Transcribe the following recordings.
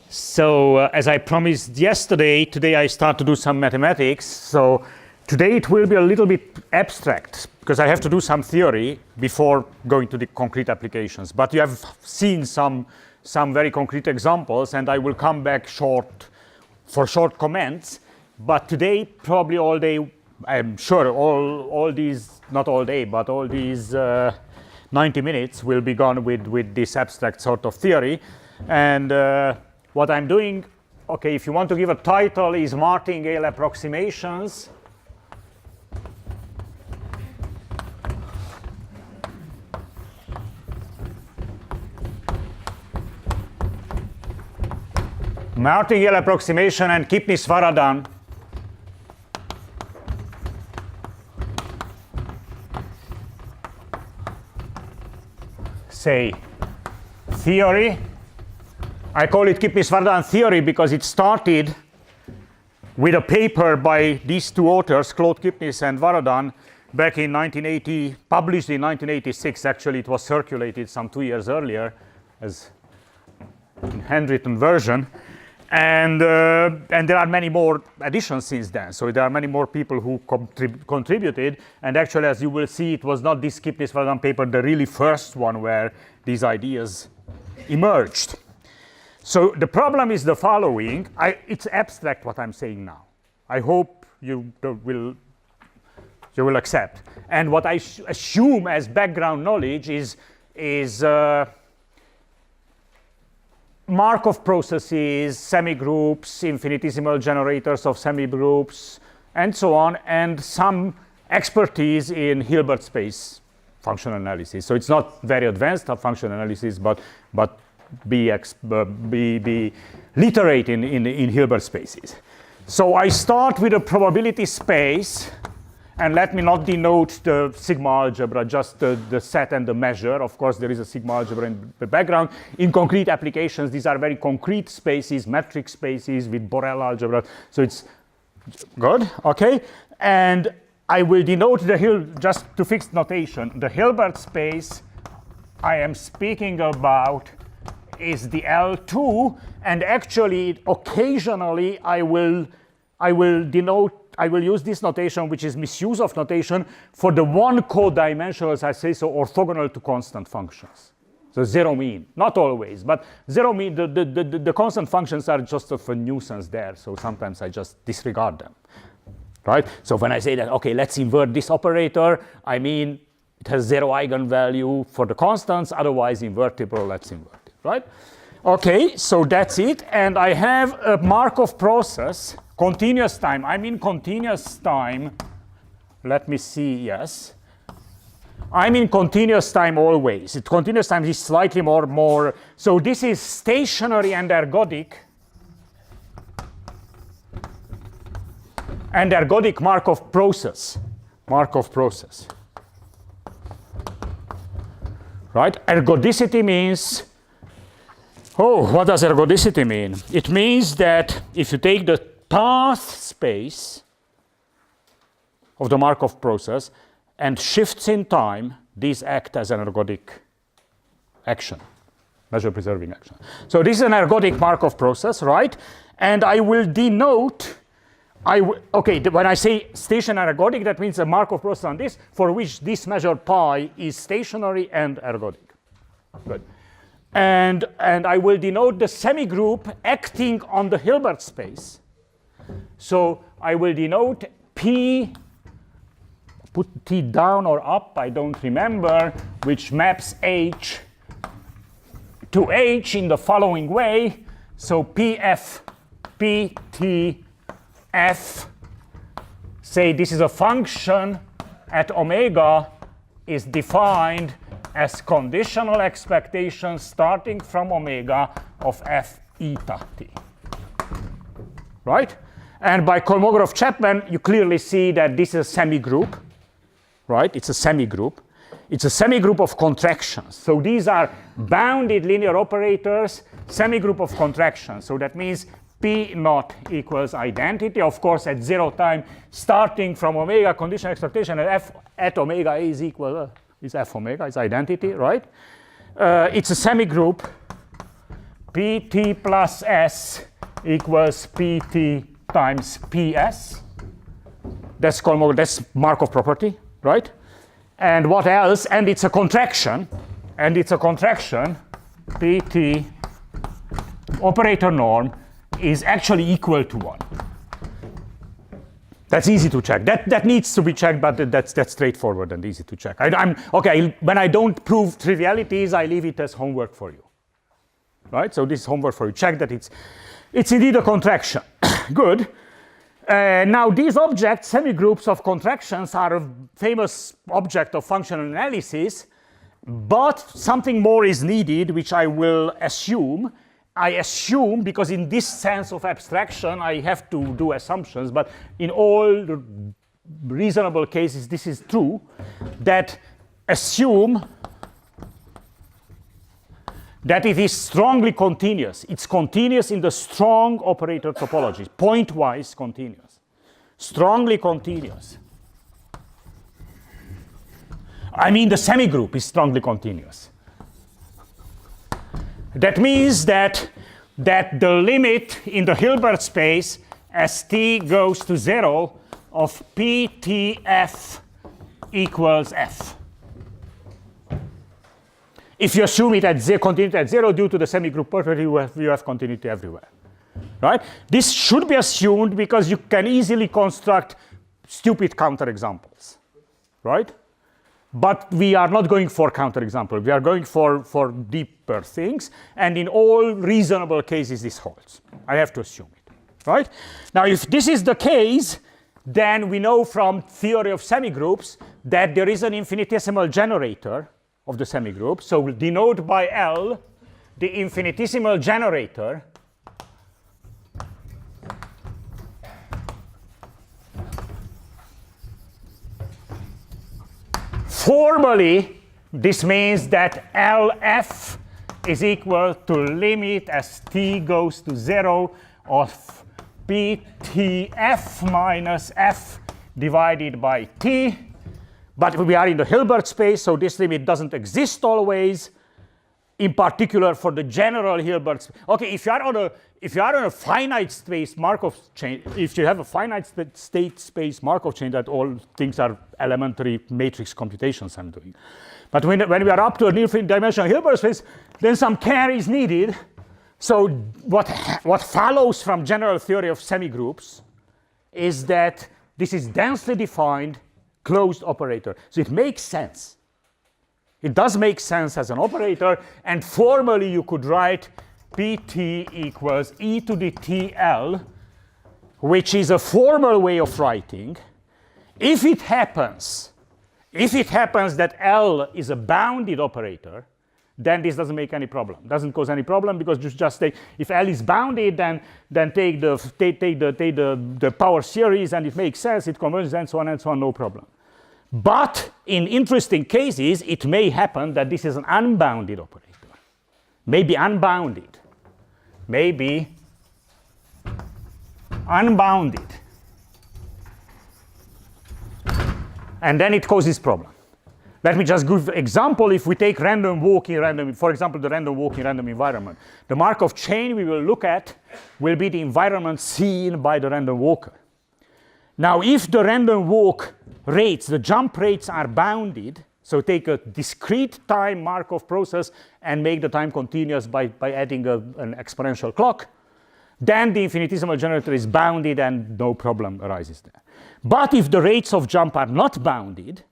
So as I promised yesterday, today I start to do some mathematics. So today it will be a little bit abstract because I have to do some theory before going to the concrete applications. But you have seen some very concrete examples, and I will come back for short comments. But today, probably all day, I'm sure all these, not all day, but all these 90 minutes will be gone with this abstract sort of theory. And what I'm doing, okay, if you want to give a title, is Martingale Approximations. Martingale Approximation and Kipnis-Varadan. Say theory. I call it Kipnis-Varadan theory because it started with a paper by these two authors, Claude Kipnis and Varadan, back in 1980, published in 1986. Actually, it was circulated some 2 years earlier as in handwritten version. And there are many more additions since then. So there are many more people who contributed. And actually, as you will see, it was not this Kipnis-Varadan paper, the really first one where these ideas emerged. So the problem is the following. It's abstract what I'm saying now. I hope you will accept. And what I assume as background knowledge is Markov processes, semigroups, infinitesimal generators of semigroups, and so on, and some expertise in Hilbert space function analysis. So it's not very advanced function analysis, but be literate in Hilbert spaces. So I start with a probability space, and let me not denote the sigma algebra, just the set and the measure. Of course, there is a sigma algebra in the background. In concrete applications, these are very concrete spaces, metric spaces with Borel algebra. So it's good, okay? And I will denote just to fix notation, the Hilbert space I am speaking about is the L2, and actually, occasionally, I will use this notation, which is misuse of notation, for the one codimensional, as I say, so orthogonal to constant functions. So zero mean, not always, but zero mean, the constant functions are just of a nuisance there, so sometimes I just disregard them, right? So when I say that, okay, let's invert this operator, I mean it has zero eigenvalue for the constants, otherwise invertible, let's invert it, right? Okay, so that's it, and I have a Markov process. Continuous time, I mean continuous time, let me see, yes. I mean continuous time always. Continuous time is slightly more, so this is stationary and ergodic Markov process. Right, ergodicity means, what does ergodicity mean? It means that if you take the path space of the Markov process and shifts in time, these act as an ergodic action, measure preserving action. So this is an ergodic Markov process, right? And I will denote, when I say stationary ergodic, that means a Markov process on this, for which this measure pi is stationary and ergodic. Good. And I will denote the semigroup acting on the Hilbert space. So I will denote P, put T down or up, I don't remember, which maps H to H in the following way. So PF, PT, F, say this is a function at omega, is defined as conditional expectation starting from omega of F eta t. Right? And by Kolmogorov-Chapman, you clearly see that this is a semigroup, right? It's a semigroup. It's a semigroup of contractions. So these are bounded linear operators, semigroup of contractions. So that means P naught equals identity. Of course, at 0 time, starting from omega, conditional expectation, and F at omega is equal, is F omega, is identity, right? it's a semigroup Pt plus S equals Pt times Ps. That's Markov property, right? And what else? And it's a contraction. Pt operator norm is actually equal to 1. That's easy to check. That needs to be checked, but that's straightforward and easy to check. Okay, when I don't prove trivialities, I leave it as homework for you. Right? So this is homework for you. Check that it's indeed a contraction. Good. Now these objects, semigroups of contractions, are a famous object of functional analysis, but something more is needed, which I will assume. I assume, because in this sense of abstraction, I have to do assumptions, but in all reasonable cases, this is true, that assume that it is strongly continuous. It's continuous in the strong operator topology, pointwise continuous, strongly continuous. I mean, the semigroup is strongly continuous. That means that the limit in the Hilbert space as t goes to 0 of Ptf equals f. If you assume it at continuity at 0 due to the semigroup property, you have continuity everywhere. Right? This should be assumed because you can easily construct stupid counterexamples. Right? But we are not going for counterexample. We are going for deeper things. And in all reasonable cases, this holds. I have to assume it. Right? Now, if this is the case, then we know from theory of semigroups that there is an infinitesimal generator of the semigroup. So we'll denote by L the infinitesimal generator formally. This means that LF is equal to limit as t goes to 0 of Ptf minus f divided by t. But we are in the Hilbert space, so this limit doesn't exist always. In particular, for the general Hilbert space. Okay, if you are on a finite space Markov chain, if you have a finite state space Markov chain, that all things are elementary matrix computations I'm doing. But when we are up to an infinite dimensional Hilbert space, then some care is needed. So what follows from general theory of semigroups is that this is densely defined closed operator. So it makes sense. It does make sense as an operator, and formally you could write Pt equals e to the tl, which is a formal way of writing. If it happens that L is a bounded operator, then this doesn't make any problem. Doesn't cause any problem because you just take, if L is bounded, then take the power series and it makes sense, it converges and so on, no problem. But in interesting cases, it may happen that this is an unbounded operator. Maybe unbounded. Maybe unbounded. And then it causes problem. Let me just give an example. If we take random walk in random, for example, the random walk in random environment, the Markov chain we will look at will be the environment seen by the random walker. Now, if the random walk rates, the jump rates are bounded, so take a discrete time Markov process and make the time continuous by adding an exponential clock, then the infinitesimal generator is bounded and no problem arises there. But if the rates of jump are not bounded,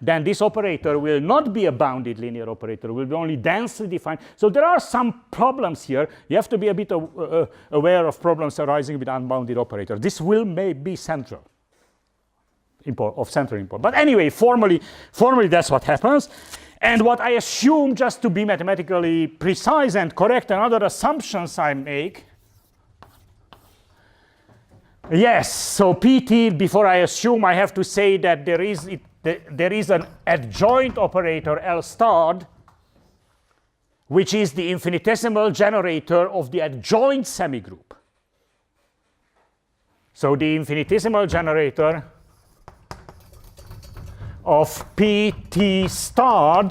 then this operator will not be a bounded linear operator, it will be only densely defined. So there are some problems here. You have to be a bit aware of problems arising with unbounded operators. This will be central. Of central import. But anyway, formally that's what happens. And what I assume, just to be mathematically precise and correct, and other assumptions I make. Yes, so Pt, before I assume, I have to say that there is an adjoint operator L star, which is the infinitesimal generator of the adjoint semigroup. So the infinitesimal generator of Pt star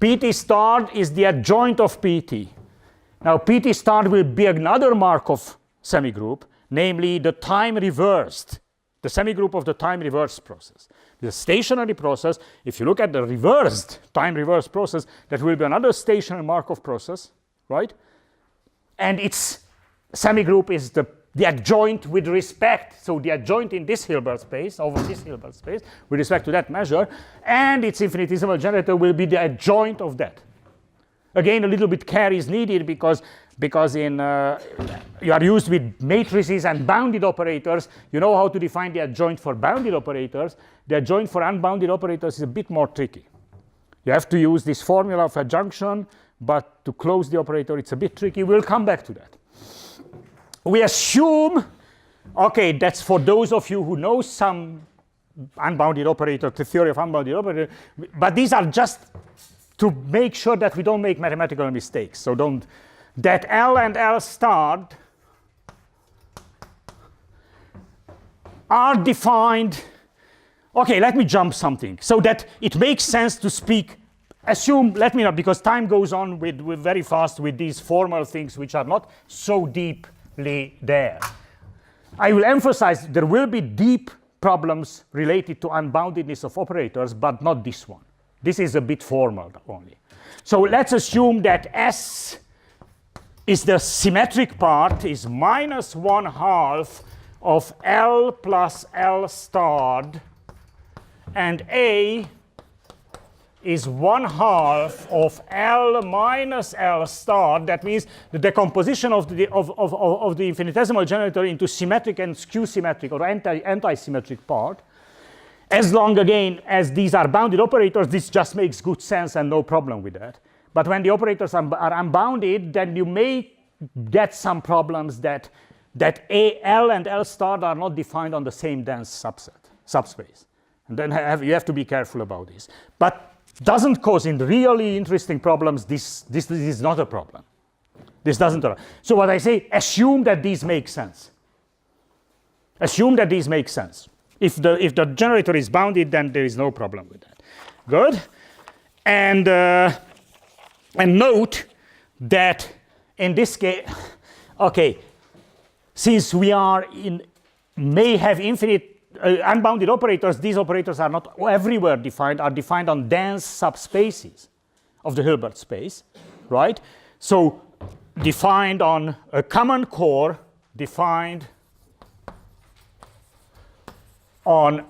PT star is the adjoint of PT. Now PT star will be another Markov semigroup, namely the time reversed, the semigroup of the time reversed process. The stationary process, if you look at the reversed, time reversed process, that will be another stationary Markov process, right? And its semigroup is the adjoint with respect, so the adjoint in this Hilbert space, over this Hilbert space, with respect to that measure, and its infinitesimal generator will be the adjoint of that. Again, a little bit care is needed because in you are used with matrices and bounded operators. You know how to define the adjoint for bounded operators. The adjoint for unbounded operators is a bit more tricky. You have to use this formula of adjunction, but to close the operator, it's a bit tricky. We'll come back to that. We assume, okay, that's for those of you who know some unbounded operator, the theory of unbounded operator, but these are just to make sure that we don't make mathematical mistakes. So don't, that L and L star are defined. Okay, let me jump something so that it makes sense to speak. Assume, let me know, because time goes on with very fast with these formal things which are not so deeply there. I will emphasize there will be deep problems related to unboundedness of operators, but not this one. This is a bit formal only. So let's assume that S is the symmetric part, is minus 1/2 of L plus L star, and A is 1/2 of L minus L star. That means the decomposition of the infinitesimal generator into symmetric and skew-symmetric or anti-symmetric part. As long, again, as these are bounded operators, this just makes good sense and no problem with that. But when the operators are unbounded, then you may get some problems that L and L star are not defined on the same dense subspace. And then you have to be careful about this. But doesn't cause in really interesting problems. This is not a problem. This doesn't. So what I say, assume that these make sense. Assume that these make sense. If the generator is bounded, then there is no problem with that. Good. And note that in this case, okay, since we are may have infinite unbounded operators, these operators are not everywhere defined, are defined on dense subspaces of the Hilbert space, right? So defined on a common core, defined on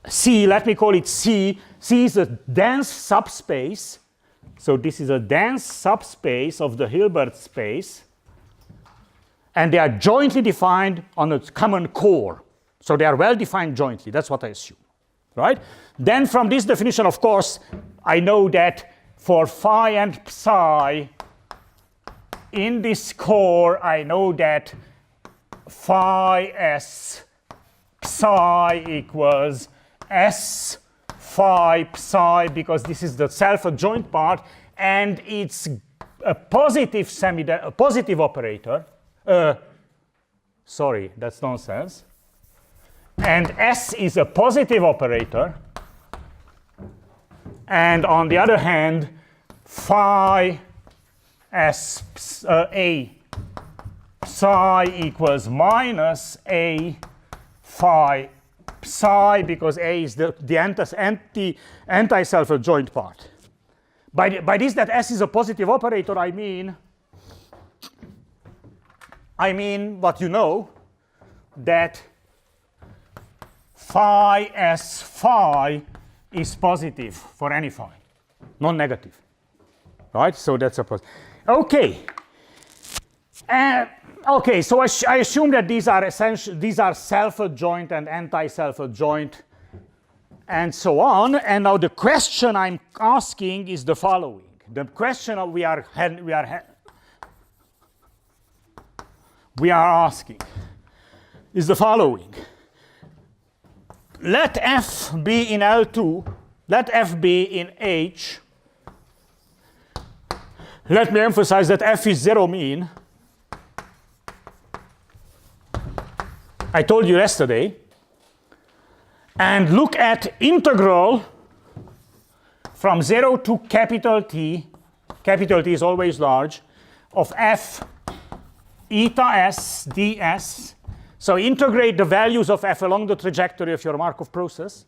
C, let me call it C. C is a dense subspace. So this is a dense subspace of the Hilbert space. And they are jointly defined on a common core. So they are well defined jointly. That's what I assume, right? Then from this definition, of course, I know that for phi and psi in this core, I know that phi s psi equals s phi psi, because this is the self-adjoint part, and it's a positive a positive operator. Sorry, that's nonsense. And S is a positive operator. And on the other hand, phi s a psi equals minus a phi psi, because A is the anti-self-adjoint part. By this that S is a positive operator, I mean what you know, that phi s phi is positive for any phi, non-negative, right? So that's a positive. Okay. Okay, so I assume that these are self-adjoint and anti-self-adjoint and so on. And now the question I'm asking is the following. The question we are asking is the following. Let F be in L2, let F be in H. Let me emphasize that F is zero mean. I told you yesterday. And look at integral from 0 to capital T is always large, of f eta s ds. So integrate the values of f along the trajectory of your Markov process.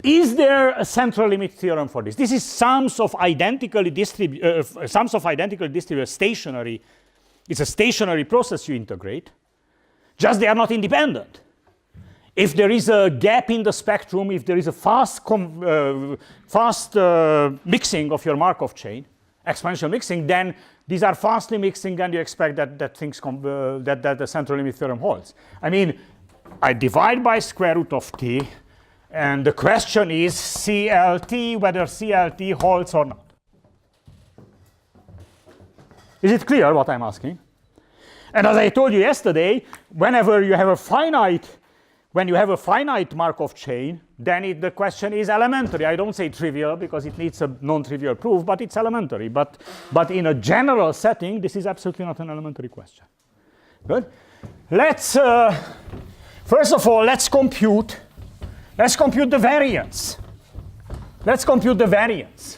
Is there a central limit theorem for this? This is sums of identically distributed stationary. It's a stationary process you integrate. Just they are not independent. If there is a gap in the spectrum, if there is a fast mixing of your Markov chain, exponential mixing, then these are fastly mixing, and you expect that that the central limit theorem holds. I mean, I divide by square root of t, and the question is CLT, whether CLT holds or not. Is it clear what I'm asking? And as I told you yesterday, whenever you have a finite Markov chain, then the question is elementary. I don't say trivial because it needs a non-trivial proof, but it's elementary. But in a general setting, this is absolutely not an elementary question. Good. Let's first of all let's compute the variance. Let's compute the variance.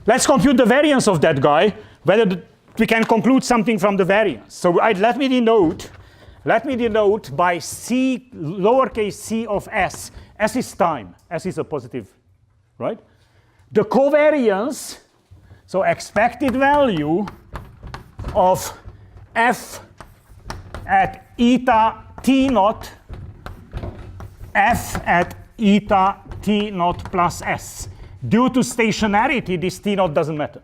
Let's compute the variance of that guy, whether we can conclude something from the variance. So let me denote by c, lowercase c of s. S is time. S is a positive, right? The covariance, so expected value of f at eta t naught, f at eta t naught plus s. Due to stationarity, this t naught doesn't matter.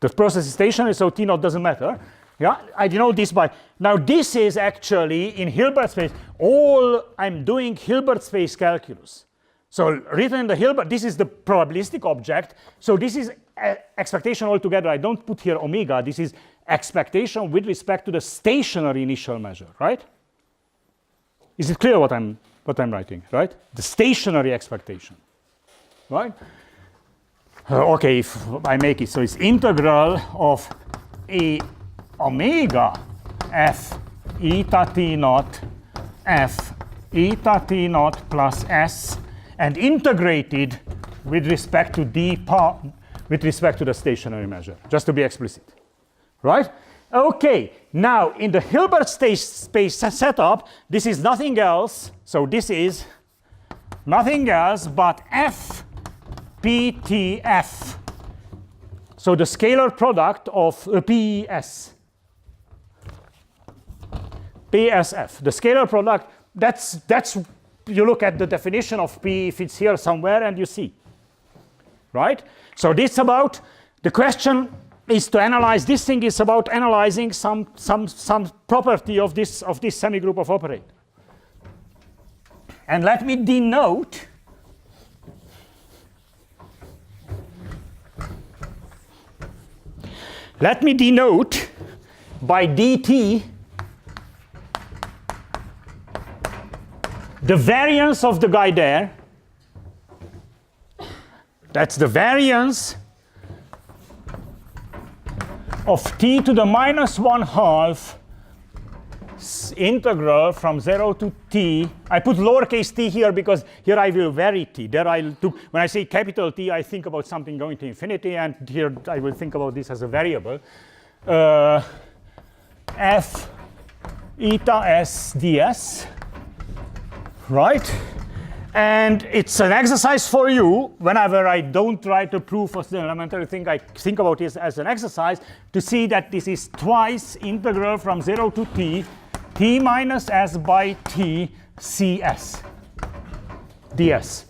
The process is stationary, so t naught doesn't matter. Yeah, I denote this by. Now, this is actually in Hilbert space. All I'm doing Hilbert space calculus. So written in the Hilbert, this is the probabilistic object. So this is expectation altogether. I don't put here omega. This is expectation with respect to the stationary initial measure, right? Is it clear what I'm writing, right? The stationary expectation. Right? Okay, if I make it, so it's integral of a omega f eta t naught f eta t naught plus s, and integrated with respect to with respect to the stationary measure, just to be explicit. Right? Okay, now in the Hilbert space setup, this is nothing else, so this is nothing else but f PTF. So the scalar product of PSF. The scalar product, that's you look at the definition of P if it's here somewhere and you see. Right? So this about the question is to analyze, this thing is about analyzing some property of this semigroup of operator. And let me denote by dt the variance of the guy there. That's the variance of t to the minus 1/2 integral from 0 to t. I put lowercase t here because here I will vary t. There when I say capital T, I think about something going to infinity, and here I will think about this as a variable. F eta s ds, right? And it's an exercise for you. Whenever I don't write a proof of the elementary thing, I think about this as an exercise to see that this is twice integral from 0 to t minus s by t cs ds.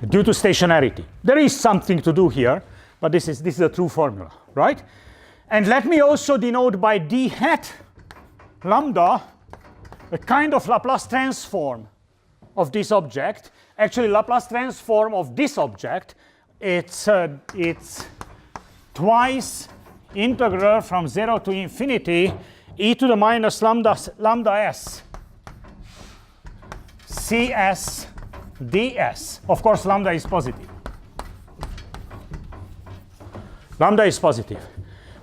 Due to stationarity. There is something to do here, but this is a true formula, right? And let me also denote by d hat lambda a kind of Laplace transform of this object. Actually, Laplace transform of this object, it's twice integral from 0 to infinity e to the minus lambda s cs ds. Of course, lambda is positive. Lambda is positive.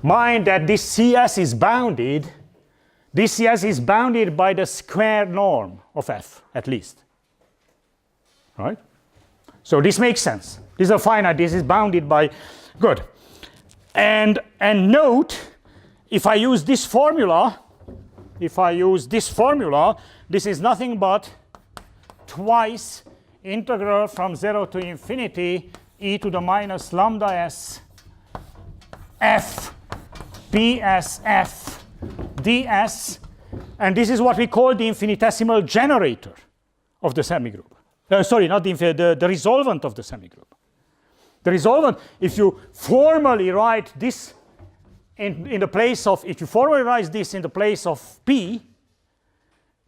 Mind that this cs is bounded This, yes, is bounded by the square norm of f, at least. Right? So this makes sense. This is a finite, this is bounded by, good. And note, if I use this formula, this is nothing but twice integral from 0 to infinity e to the minus lambda s f ps f ds, and this is what we call the infinitesimal generator of the semigroup. Sorry, not the resolvent of the semigroup. The resolvent, if you formally write this in the place of, if you formally write this in the place of P,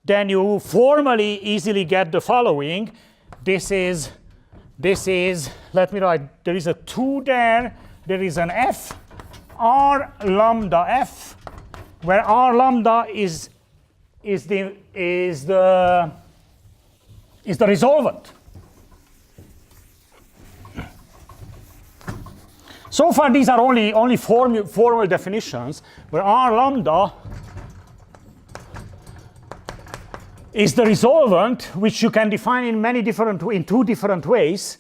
then you formally easily get the following. This is, let me write, there is a 2 there is an f, r lambda f, where r lambda is the resolvent. So far, these are only formal definitions, where r lambda is the resolvent, which you can define in two different ways.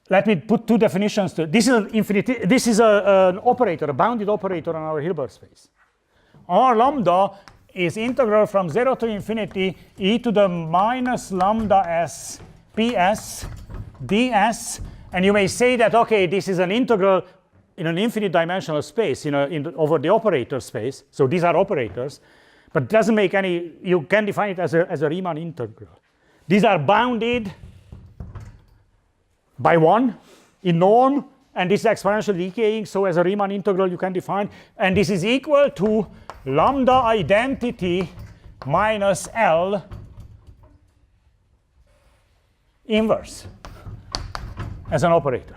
Let me put two definitions to this. This is an operator, a bounded operator on our Hilbert space. R lambda is integral from 0 to infinity e to the minus lambda s ps ds, and you may say that, okay, this is an integral in an infinite dimensional space, over the operator space. So these are operators, but it doesn't make any, you can define it as a Riemann integral. These are bounded by 1 in norm, and this is exponentially decaying, so as a Riemann integral you can define, and this is equal to lambda identity minus L inverse as an operator,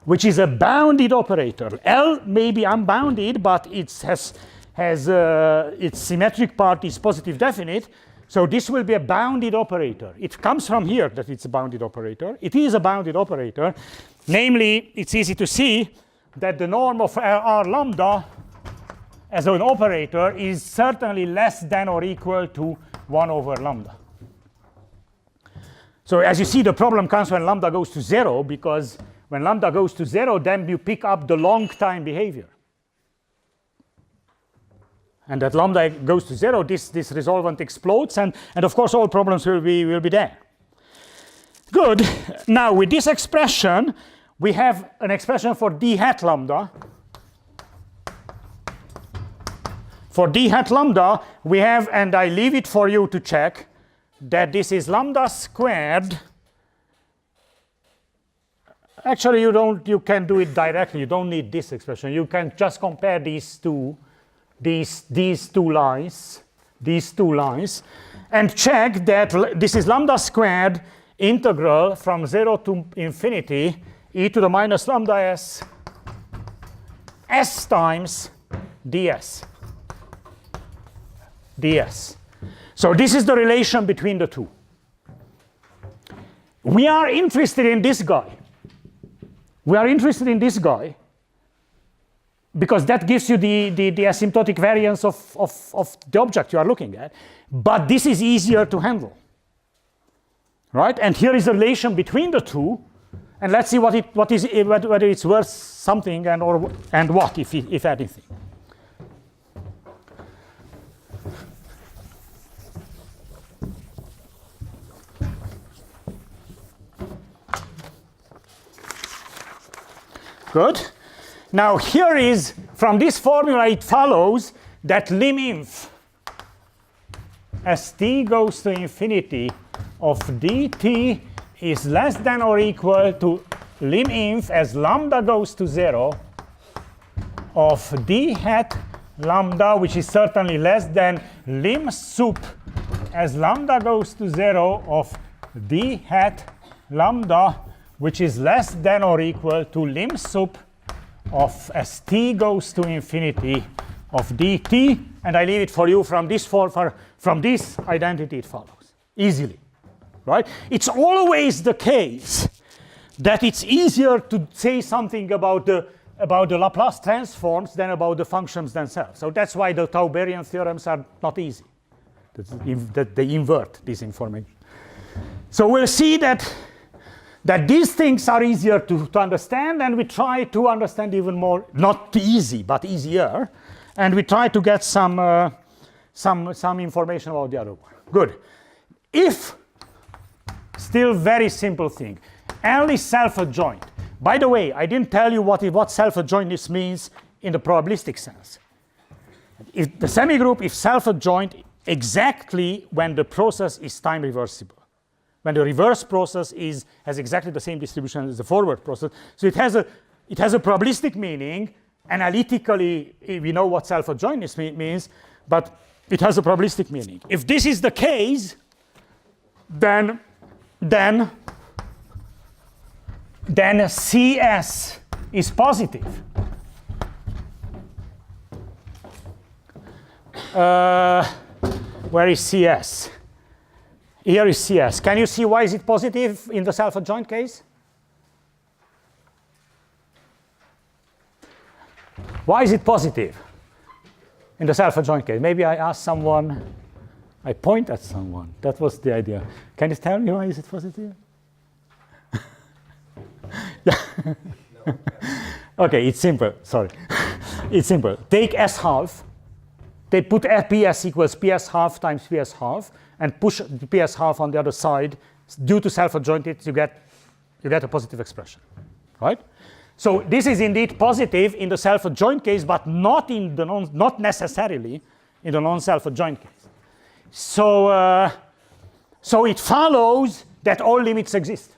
which is a bounded operator. L may be unbounded, but its symmetric part is positive definite, so this will be a bounded operator. It comes from here that it's a bounded operator. It is a bounded operator. Namely, it's easy to see that the norm of R lambda as an operator is certainly less than or equal to 1 over lambda. So as you see, the problem comes when lambda goes to 0, because when lambda goes to 0, then you pick up the long time behavior. And that lambda goes to 0, this resolvent explodes, and of course all problems will be there. Good. Now with this expression, we have an expression for d hat lambda. For d hat lambda, we have, and I leave it for you to check, that this is lambda squared. Actually, you can do it directly. You don't need this expression. You can just compare these two lines, and check that this is lambda squared integral from 0 to infinity e to the minus lambda s times ds. So this is the relation between the two. We are interested in this guy. Because that gives you the asymptotic variance of the object you are looking at. But this is easier to handle. Right? And here is a relation between the two. And let's see whether it's worth something and what, if anything. Good. Now here is, from this formula, it follows that lim inf as t goes to infinity of dt is less than or equal to lim inf as lambda goes to 0 of d hat lambda, which is certainly less than lim sup as lambda goes to 0 of d hat lambda, which is less than or equal to lim sup of as t goes to infinity of dt, and I leave it for you from this from this identity it follows easily, right? It's always the case that it's easier to say something about the about the Laplace transforms than about the functions themselves. So that's why the Tauberian theorems are not easy. That they invert this information. So we'll see that these things are easier to understand, and we try to understand even more, not easy, but easier, and we try to get some information about the other one. Good. If, still very simple thing, L is self-adjoint. By the way, I didn't tell you what self-adjointness means in the probabilistic sense. If the semigroup is self-adjoint exactly when the process is time reversible, when the reverse process has exactly the same distribution as the forward process. So it has a probabilistic meaning. Analytically, we know what self-adjointness means, but it has a probabilistic meaning. If this is the case, then CS is positive. Where is CS? Here is CS. Can you see why is it positive in the self-adjoint case? Why is it positive in the self-adjoint case? Maybe I ask someone, I point at someone. That was the idea. Can you tell me why is it positive? Yeah. No. Okay, it's simple. Sorry. It's simple. Take S half. They put PS equals PS half times PS half and push PS half on the other side. Due to self-adjointed, you get a positive expression, right? So this is indeed positive in the self-adjoint case, but not necessarily in the non-self-adjoint case. So it follows that all limits exist.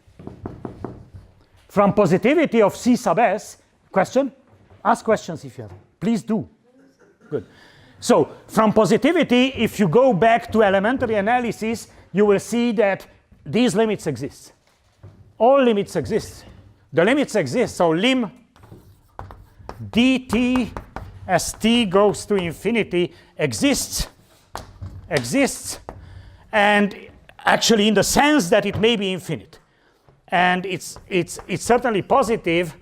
From positivity of C sub S, question? Ask questions if you have. Please do. Good. So from positivity, if you go back to elementary analysis, you will see that these limits exist. All limits exist. The limits exist. So lim dt as t goes to infinity exists, and actually in the sense that it may be infinite. And it's certainly positive,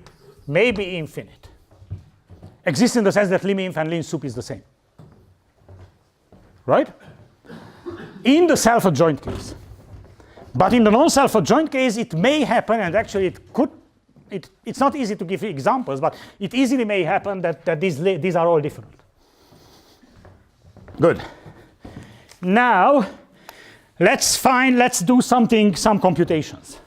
may be infinite. Exists in the sense that lim inf and lim sup is the same. Right? In the self-adjoint case. But in the non-self-adjoint case, it may happen, and actually it could, it's not easy to give examples, but it easily may happen that these are all different. Good. Now, let's do some computations.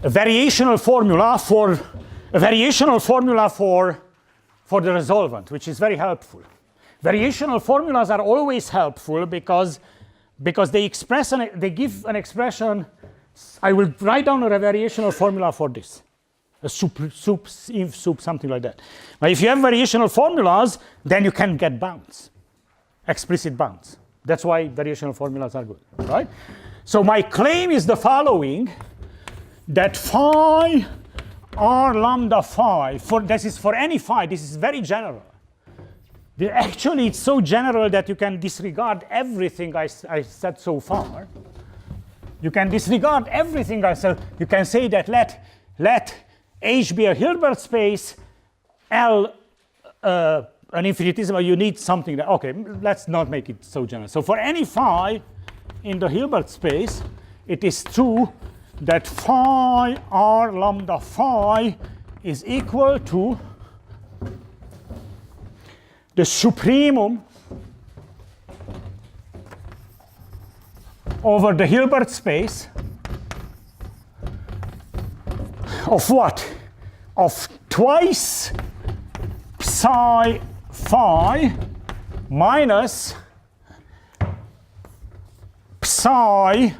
A variational formula for the resolvent, which is very helpful. Variational formulas are always helpful because they give an expression. I will write down a variational formula for this, a soup, something like that. But if you have variational formulas, then you can get bounds, explicit bounds. That's why variational formulas are good, right? So my claim is the following. That phi r lambda phi, this is for any phi, this is very general. Actually, it's so general that you can disregard everything I said so far. You can disregard everything I said. You can say that let H be a Hilbert space, L an infinitesimal, you need something that, okay, let's not make it so general. So for any phi in the Hilbert space, it is true that phi r lambda phi is equal to the supremum over the Hilbert space of what? Of twice psi phi minus psi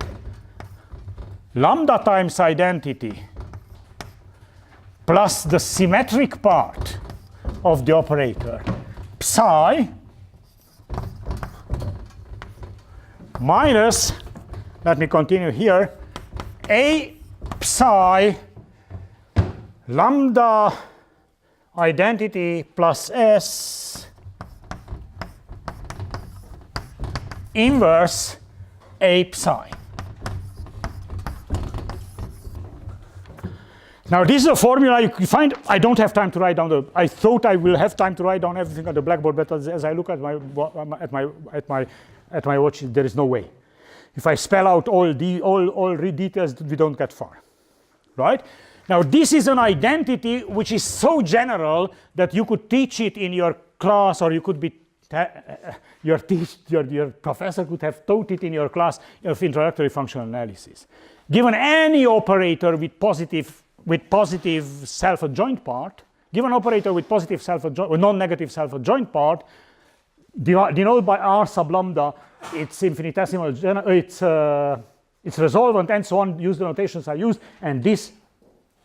lambda times identity plus the symmetric part of the operator psi minus, let me continue here, a psi lambda identity plus s inverse A psi. Now this is a formula you find. I don't have time to write down I thought I will have time to write down everything on the blackboard, but as I look at my watch, there is no way. If I spell out all details, we don't get far, right? Now this is an identity which is so general that you could teach it in your class, or you could be your professor could have taught it in your class of introductory functional analysis. Given any operator with positive self-adjoint part, given operator with positive self-adjoint or non-negative self-adjoint part, denoted by R sub lambda, it's infinitesimal, it's resolvent and so on. Use the notations I used, and this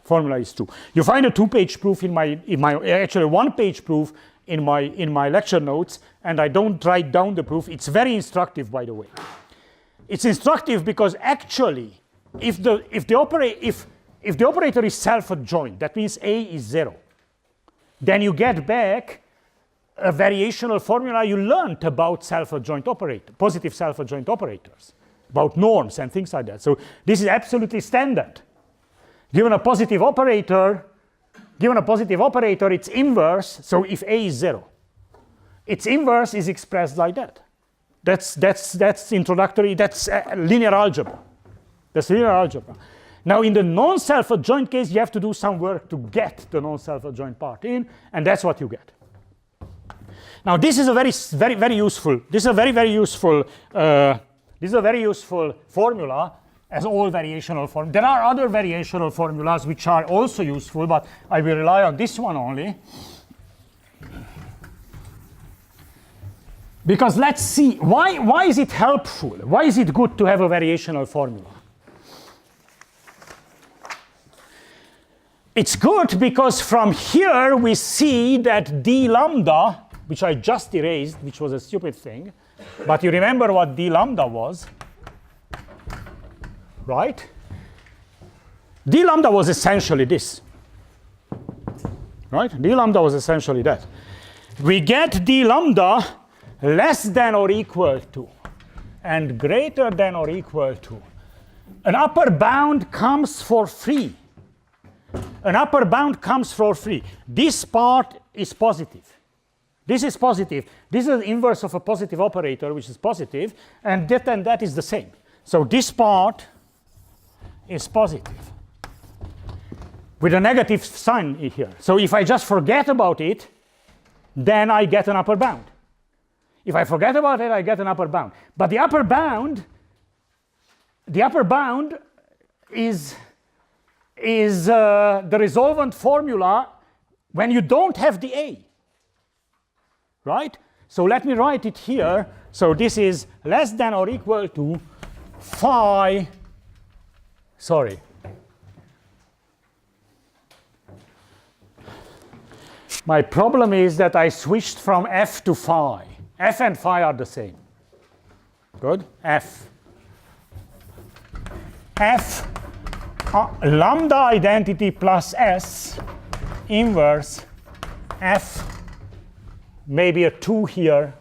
formula is true. You find a 2-page proof in my actually 1-page proof in my lecture notes, and I don't write down the proof. It's very instructive, by the way. It's instructive because actually, if the operator is self-adjoint, that means A is 0, then you get back a variational formula you learned about self-adjoint operator, positive self-adjoint operators, about norms and things like that. So this is absolutely standard. Given a positive operator, its inverse, so if A is 0, its inverse is expressed like that. That's introductory, that's linear algebra. That's linear algebra. Now in the non-self-adjoint case, you have to do some work to get the non-self-adjoint part in, and that's what you get. Now this is a very useful formula, as all variational formulas. There are other variational formulas which are also useful, but I will rely on this one only. Because let's see, why is it helpful? Why is it good to have a variational formula? It's good because from here we see that d lambda, which I just erased, which was a stupid thing, but you remember what d lambda was, right? D lambda was essentially this, right? D lambda was essentially that. We get d lambda less than or equal to and greater than or equal to. An upper bound comes for free. An upper bound comes for free. This part is positive. This is positive. This is the inverse of a positive operator, which is positive, and that is the same. So this part is positive with a negative sign here. So if I just forget about it, then I get an upper bound. If I forget about it, I get an upper bound. But the upper bound is the resolvent formula when you don't have the A, right? So let me write it here. So this is less than or equal to phi, sorry. My problem is that I switched from F to phi. F and phi are the same. Good? F lambda identity plus S inverse F, maybe a 2 here,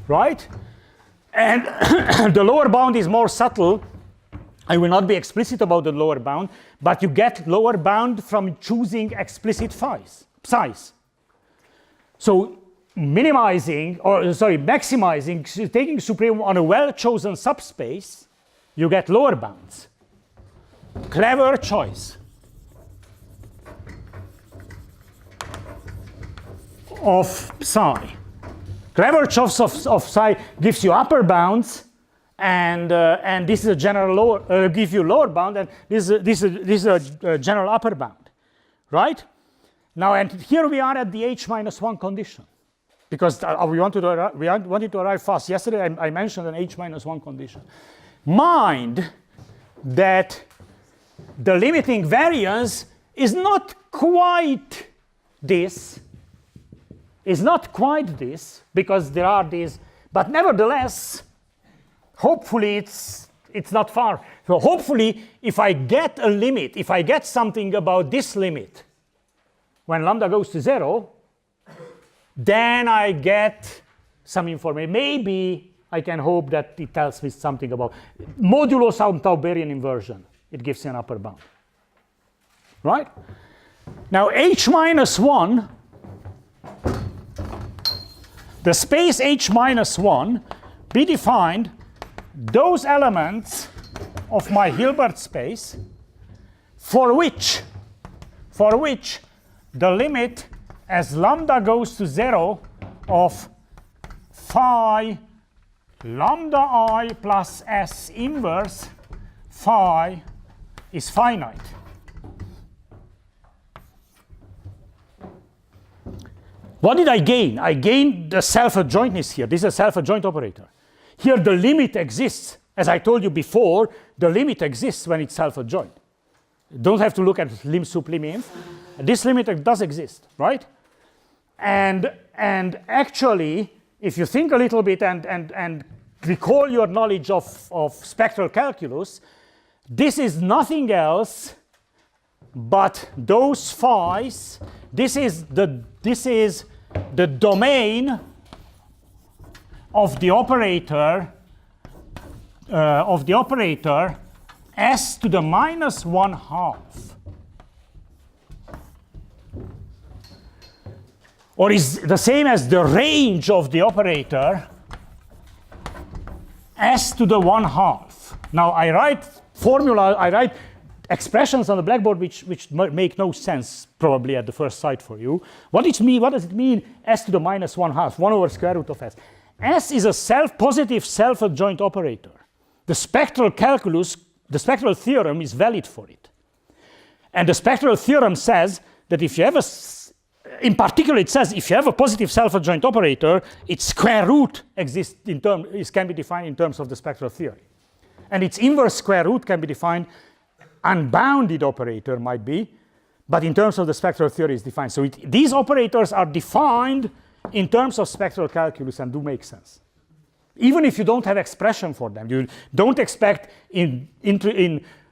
right? And the lower bound is more subtle. I will not be explicit about the lower bound, but you get lower bound from choosing explicit psi's. So maximizing, taking supremum on a well-chosen subspace, you get lower bounds. Clever choice of psi. Clever choice of psi gives you upper bounds, and this is a general lower, give you lower bound, and this is a general upper bound, right? Now, and here we are at the h-1 condition, because we wanted to arrive fast. Yesterday I mentioned an h-1 condition. Mind that the limiting variance is not quite this, because there are these, but nevertheless, hopefully it's not far. So hopefully, if I get a limit, if I get something about this limit, when lambda goes to 0, then I get some information. Maybe I can hope that it tells me something about modulo some Tauberian inversion. It gives you an upper bound. Right? Now H minus 1, the space H minus 1, be defined those elements of my Hilbert space for which the limit as lambda goes to 0 of phi lambda I plus S inverse phi is finite. What did I gain? I gained the self-adjointness here. This is a self-adjoint operator. Here the limit exists. As I told you before, the limit exists when it's self-adjoint. You don't have to look at lim sup lim inf. This limit does exist, right? And actually, if you think a little bit and recall your knowledge of spectral calculus, this is nothing else but those phi's. This is the domain of the operator s to the minus 1/2, or is the same as the range of the operator s to the 1/2. Now I write expressions on the blackboard which make no sense probably at the first sight for you. What does it mean s to the minus 1/2, 1 over square root of s? S is a positive self-adjoint operator. The spectral calculus, the spectral theorem is valid for it. And the spectral theorem says that if you have in particular it says if you have a positive self-adjoint operator, its square root can be defined in terms of the spectral theory. And its inverse square root can be defined, unbounded operator might be, but in terms of the spectral theory is defined. So these operators are defined in terms of spectral calculus and do make sense. Even if you don't have expression for them, you don't expect in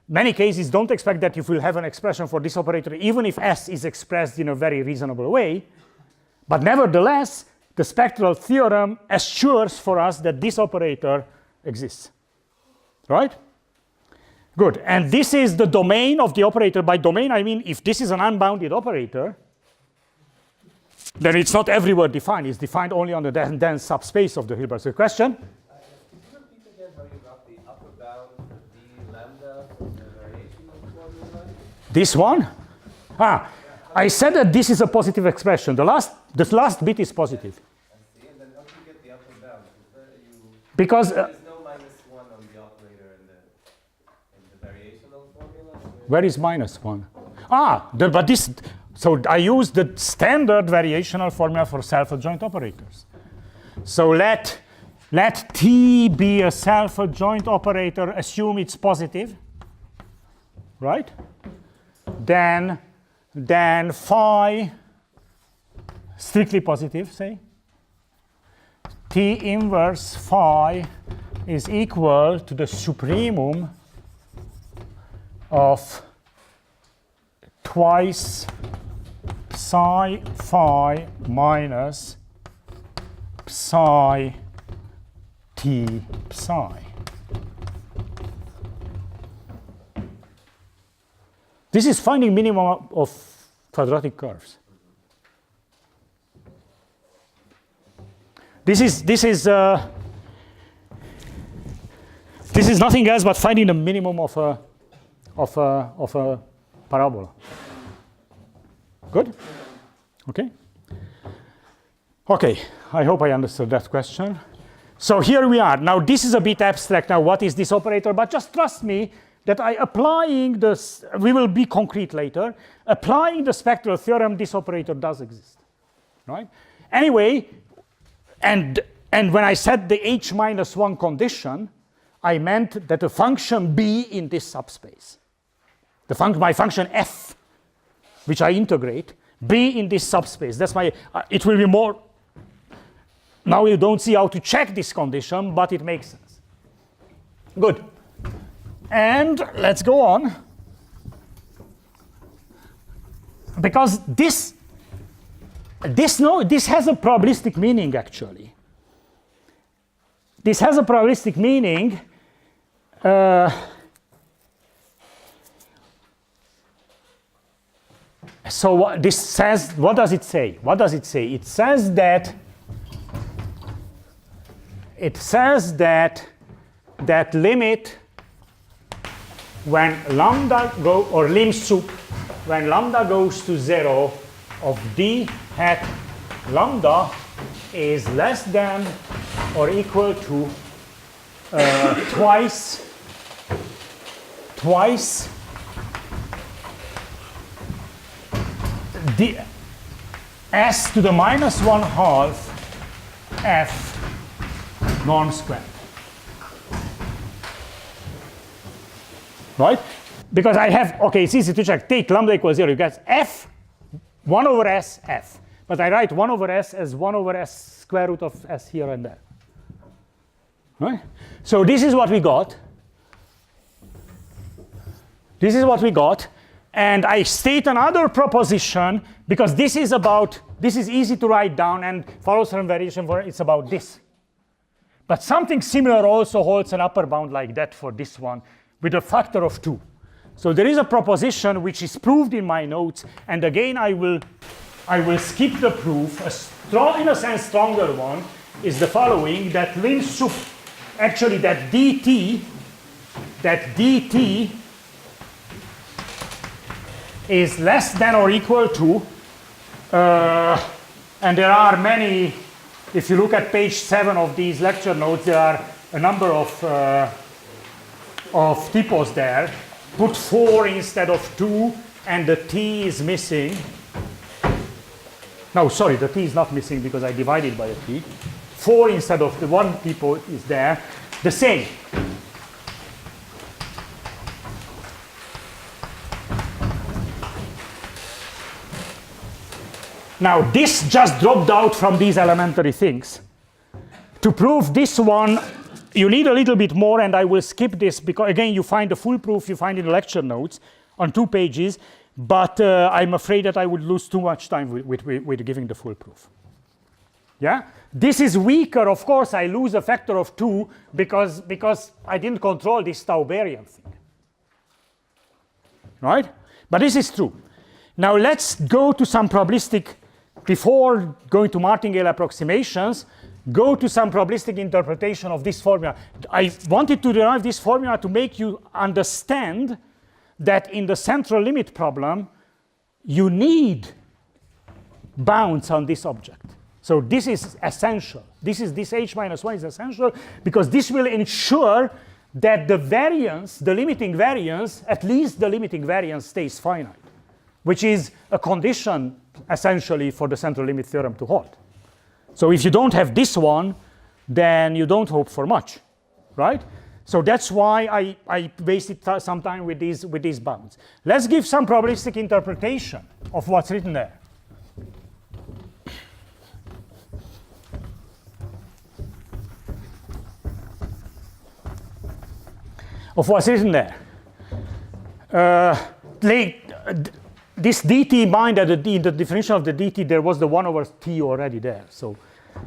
many cases, don't expect that you will have an expression for this operator, even if S is expressed in a very reasonable way. But nevertheless, the spectral theorem assures for us that this operator exists. Right? Good. And this is the domain of the operator. By domain, I mean if this is an unbounded operator, then it's not everywhere defined. It's defined only on the dense subspace of the Hilbert. So question? Could you repeat again how you got the upper bound of d lambda from the variational formula? This one? I said that this is a positive expression. The last bit is positive. I see. And then how do you get the upper bound? Because there's no minus 1 on the operator in the variational formula? Where is minus 1? But this. So I use the standard variational formula for self-adjoint operators. So let T be a self-adjoint operator, assume it's positive, right? Then phi, strictly positive, say. T inverse phi is equal to the supremum of twice psi phi minus psi t psi. This is finding minimum of quadratic curves. This is nothing else but finding the minimum of a parabola. Good? Okay? Okay, I hope I understood that question. So here we are. Now this is a bit abstract. Now what is this operator? But just trust me that applying this, we will be concrete later. Applying the spectral theorem, this operator does exist. Right? Anyway, and when I said the h minus 1 condition, I meant that the function b in this subspace, my function f, which I integrate, be in this subspace. That's why it will be more. Now you don't see how to check this condition, but it makes sense. Good. And let's go on. Because this has a probabilistic meaning, actually. this has a probabilistic meaning. So what this says, what does it say? What does it say? It says that that limit when lambda go or lim sup when lambda goes to 0 of d hat lambda is less than or equal to twice the s to the minus 1/2 f norm squared. Right? Because I have, okay, it's easy to check. Take lambda equals 0, you get f 1 over s f. But I write 1 over s as 1 over s square root of s here and there. Right? So this is what we got. This is what we got. And I state another proposition because this is easy to write down and follows from variation for it's about this. But something similar also holds an upper bound like that for this one with a factor of 2. So there is a proposition which is proved in my notes, and again I will skip the proof. In a sense stronger one is the following, that lim sup, actually that dt is less than or equal to, and there are many, if you look at page 7 of these lecture notes, there are a number of typos there. Put 4 instead of 2, and the t is missing. No, sorry, the t is not missing because I divided by a t. 4 instead of the 1 typo is there. The same. Now, this just dropped out from these elementary things. To prove this one, you need a little bit more, and I will skip this because, again, you find the full proof, you find in the lecture notes on 2 pages, but I'm afraid that I would lose too much time with giving the full proof. Yeah? This is weaker. Of course, I lose a factor of 2 because I didn't control this Tauberian thing. Right? But this is true. Now, let's go to some probabilistic, before going to martingale approximations, go to some probabilistic interpretation of this formula. I wanted to derive this formula to make you understand that in the central limit problem, you need bounds on this object. So this is essential. This h minus 1 is essential because this will ensure that the variance, the limiting variance, at least the limiting variance stays finite, which is a condition essentially for the central limit theorem to hold. So if you don't have this one, then you don't hope for much, right? So that's why I wasted some time with these bounds. Let's give some probabilistic interpretation of what's written there. Of what's written there. This dt, mind that in the definition of the dt, there was the 1 over t already there. So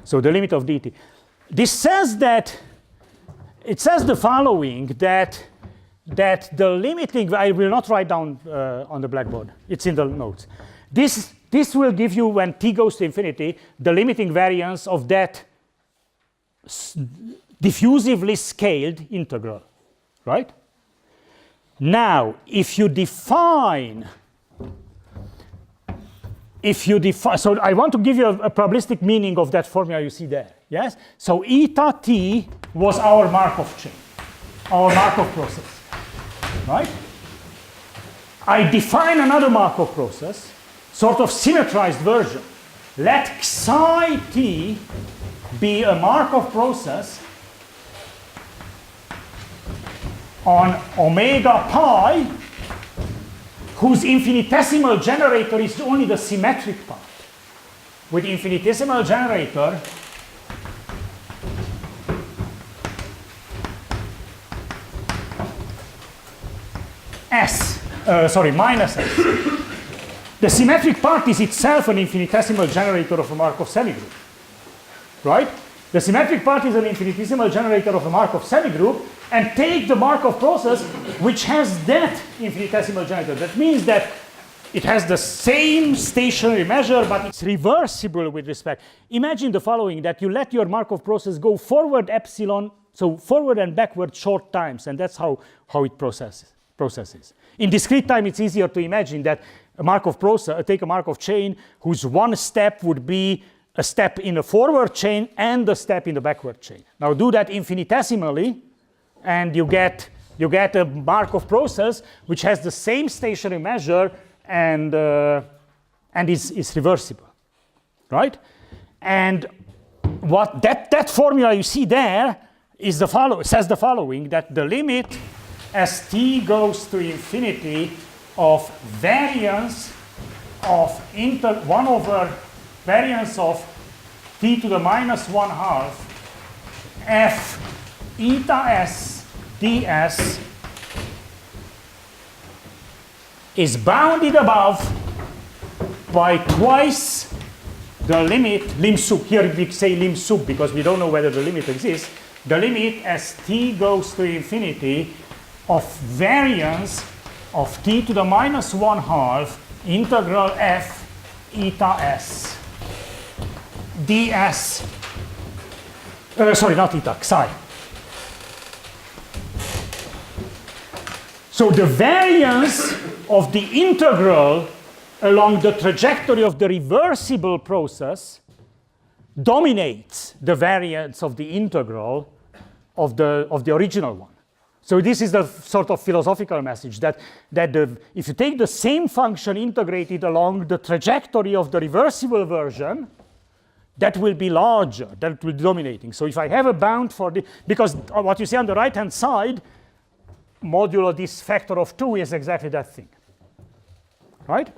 the limit of dt. This says that, it says the following, that the limiting, I will not write down on the blackboard, it's in the notes. This will give you, when t goes to infinity, the limiting variance of that diffusively scaled integral, right? Now, if you define, so I want to give you a probabilistic meaning of that formula you see there, yes? So eta t was our Markov chain, our Markov process, right? I define another Markov process, sort of symmetrized version. Let psi t be a Markov process on omega pi, whose infinitesimal generator is only the symmetric part. With infinitesimal generator, minus s. The symmetric part is itself an infinitesimal generator of a Markov semigroup, right? The symmetric part is an infinitesimal generator of a Markov semigroup, and take the Markov process which has that infinitesimal generator. That means that it has the same stationary measure, but it's reversible with respect. Imagine the following, that you let your Markov process go forward epsilon, so forward and backward short times, and that's how it processes. In discrete time, it's easier to imagine that a Markov process, take a Markov chain whose one step would be a step in a forward chain and a step in the backward chain. Now do that infinitesimally, and you get a Markov process which has the same stationary measure and is reversible, right? And what that formula you see there is says the following, that the limit as t goes to infinity of variance of 1 over variance of t to the minus 1/2 f eta s ds is bounded above by twice the limit, lim sub, here we say lim sub because we don't know whether the limit exists, the limit as t goes to infinity of variance of t to the minus 1/2 integral f eta s ds, sorry, not eta, psi. So the variance of the integral along the trajectory of the reversible process dominates the variance of the integral of the original one. So this is the sort of philosophical message that if you take the same function integrated along the trajectory of the reversible version, that will be larger, that will be dominating. So if I have a bound for the, because what you see on the right-hand side, modulo this factor of 2 is exactly that thing, right?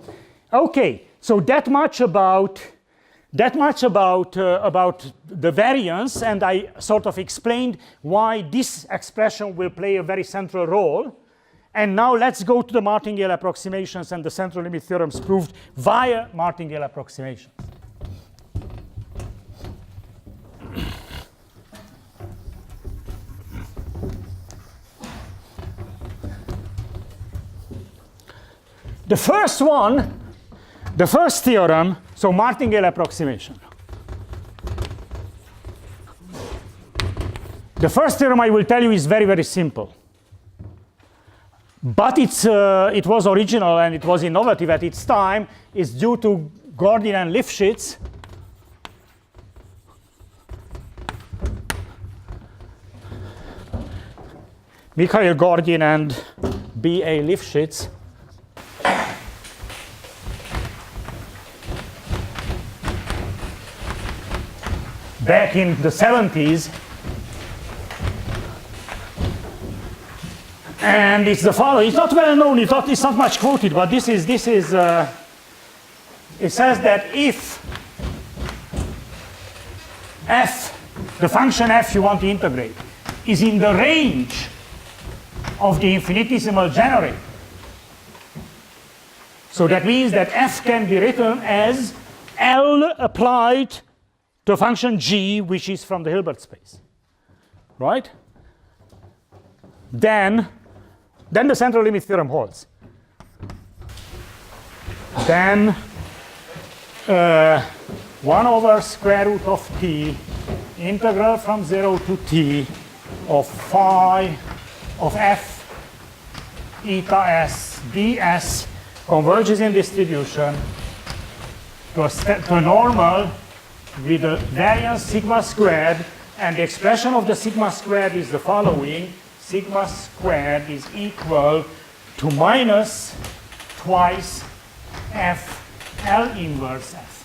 Okay, so that much about the variance, and I sort of explained why this expression will play a very central role. And now let's go to the Martingale approximations and the central limit theorems proved via Martingale approximations. The first one, the first theorem, so Martingale approximation. The first theorem I will tell you is very, very simple. But it was original and it was innovative at its time. It's due to Gordin and Lifshitz. Mikhail Gordin and B.A. Lifshitz. Back in the 70s, and it's the following. It's not well known. It's not much quoted, but this is. It says that if f, the function f you want to integrate, is in the range of the infinitesimal generator, so that means that f can be written as L applied to a function g, which is from the Hilbert space, right? Then the central limit theorem holds. Then 1 over square root of t integral from 0 to t of phi of f eta s ds converges in distribution to a normal with the variance sigma squared, and the expression of the sigma squared is the following. Sigma squared is equal to minus twice f L inverse f.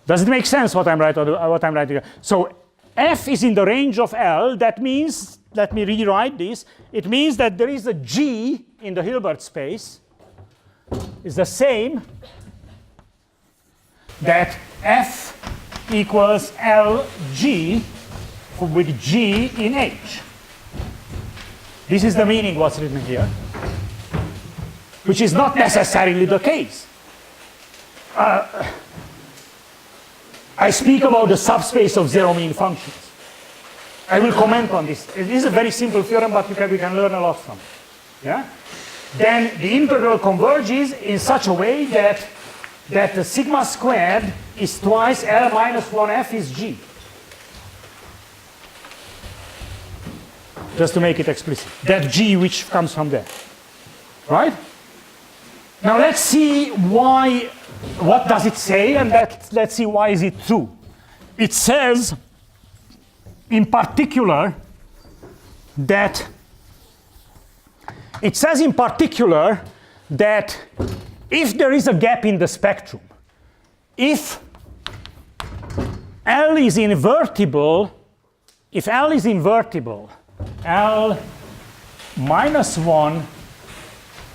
Does it make sense what I'm writing? So f is in the range of L. That means, let me rewrite this. It means that there is a G in the Hilbert space. Is the same that f equals Lg with G in H. This is the meaning what's written here. which is not necessarily the case. I speak about the subspace of zero mean functions. I will comment on this. It is a very simple theorem, but we can learn a lot from it. Yeah? Then the integral converges in such a way that the sigma squared is twice L minus 1f is G. Just to make it explicit. That G which comes from there. Right? Now let's see why, what does it say, and let's see why is it true. It says, in particular, that if there is a gap in the spectrum, if L is invertible, L minus 1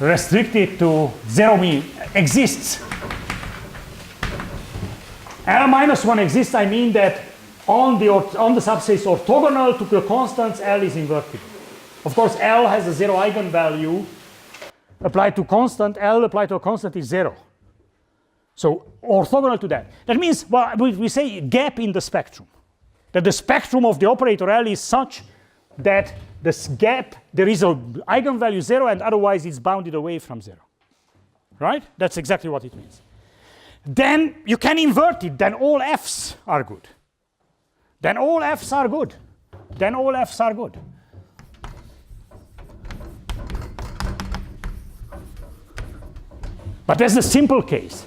restricted to zero mean exists. L minus 1 exists, I mean that on the subspace orthogonal to the constants, L is invertible. Of course, L has a zero eigenvalue applied to constant. L applied to a constant is 0. So orthogonal to that. That means, well, we say gap in the spectrum. That the spectrum of the operator L is such that this gap, there is an eigenvalue 0, and otherwise it's bounded away from 0. Right? That's exactly what it means. Then you can invert it. Then all F's are good. Then all F's are good. Then all F's are good. But that's the simple case.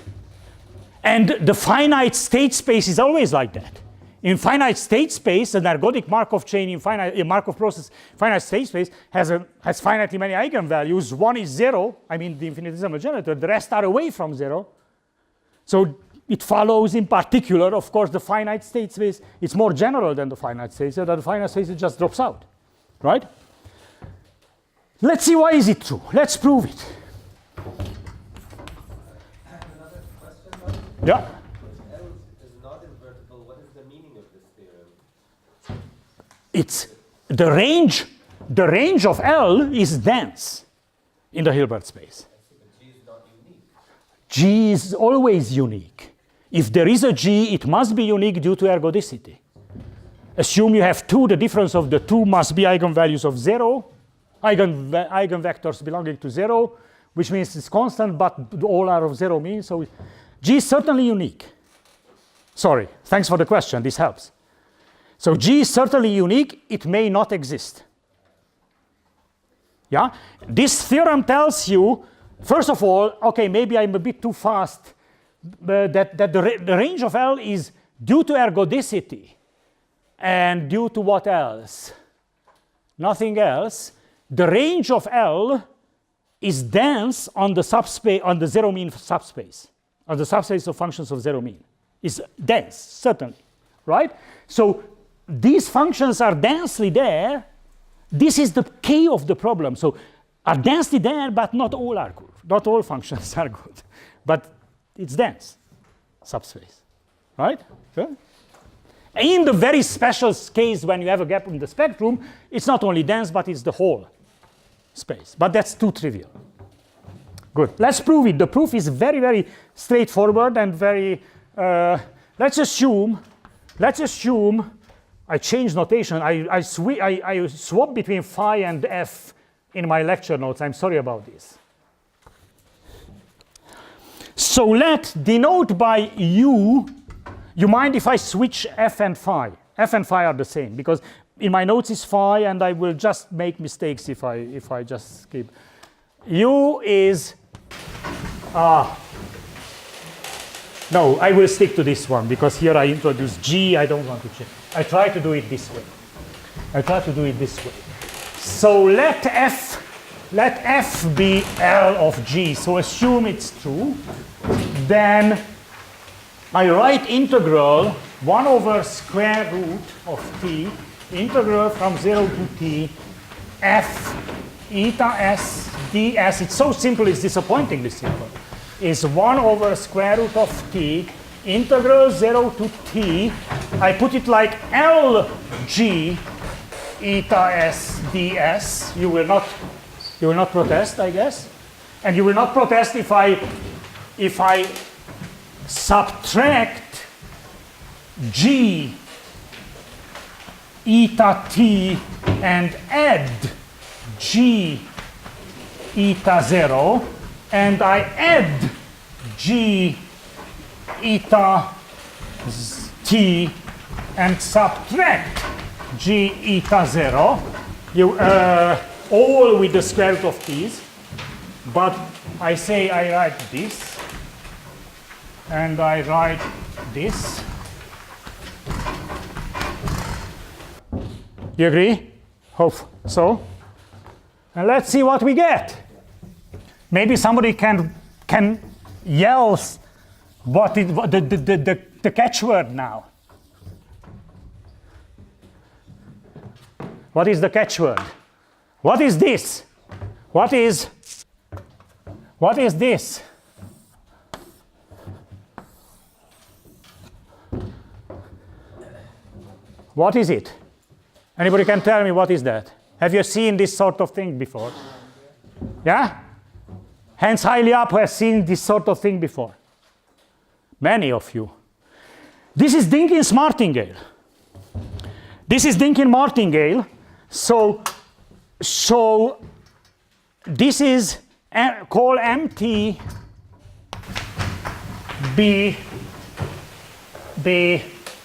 And the finite state space is always like that. In finite state space, an ergodic Markov chain in Markov process, finite state space has finitely many eigenvalues. One is 0, I mean the infinitesimal generator. The rest are away from 0. So it follows in particular, of course, the finite state space. It's more general than the finite state space, so that the finite state space just drops out. Right? Let's see why is it true. Let's prove it. Another question. Yeah. It's the range of L is dense in the Hilbert space. G is not unique. G is always unique. If there is a G, it must be unique due to ergodicity. Assume you have 2, the difference of the 2 must be eigenvalues of 0, eigenvectors belonging to 0, which means it's constant, but all are of 0 mean. So G is certainly unique. Sorry, thanks for the question, this helps. So G is certainly unique, it may not exist. Yeah? This theorem tells you, first of all, okay, maybe I'm a bit too fast, that the range of L is due to ergodicity and due to what else? Nothing else. The range of L is dense on the subspace, on the zero mean subspace, on the subspace of functions of zero mean. It's dense, certainly, right? So these functions are densely there. This is the K of the problem. So are densely there, but not all are good. Not all functions are good. But it's dense subspace, right? Okay. In the very special case when you have a gap in the spectrum, it's not only dense, but it's the whole space. But that's too trivial. Good. Let's prove it. The proof is very, very straightforward and very, let's assume, I change notation. I swap between phi and f in my lecture notes. I'm sorry about this. So let denote by u. You mind if I switch f and phi? F and phi are the same because in my notes is phi, and I will just make mistakes if I just skip. U is no, I will stick to this one because here I introduce G. I don't want to change. I try to do it this way. So let f be L of G. So assume it's true. Then I write integral 1 over square root of t, integral from 0 to t, f eta s ds. It's so simple, it's disappointingly simple. Is 1 over square root of t, integral 0 to t. I put it like Lg eta s ds. You will not protest, I guess. And you will not protest if I subtract g eta t and add g eta 0, and I add g eta t and subtract g eta 0, all with the square root of t's. But I say I write this, and I write this. You agree? Hope so. And let's see what we get. Maybe somebody can yell what the catchword now. What is the catchword? What is this? What is this? What is it? Anybody can tell me what is that? Have you seen this sort of thing before? Yeah? Hands highly up who has seen this sort of thing before. Many of you. This is Dynkin's martingale. This is Dynkin martingale. So this is called MT be the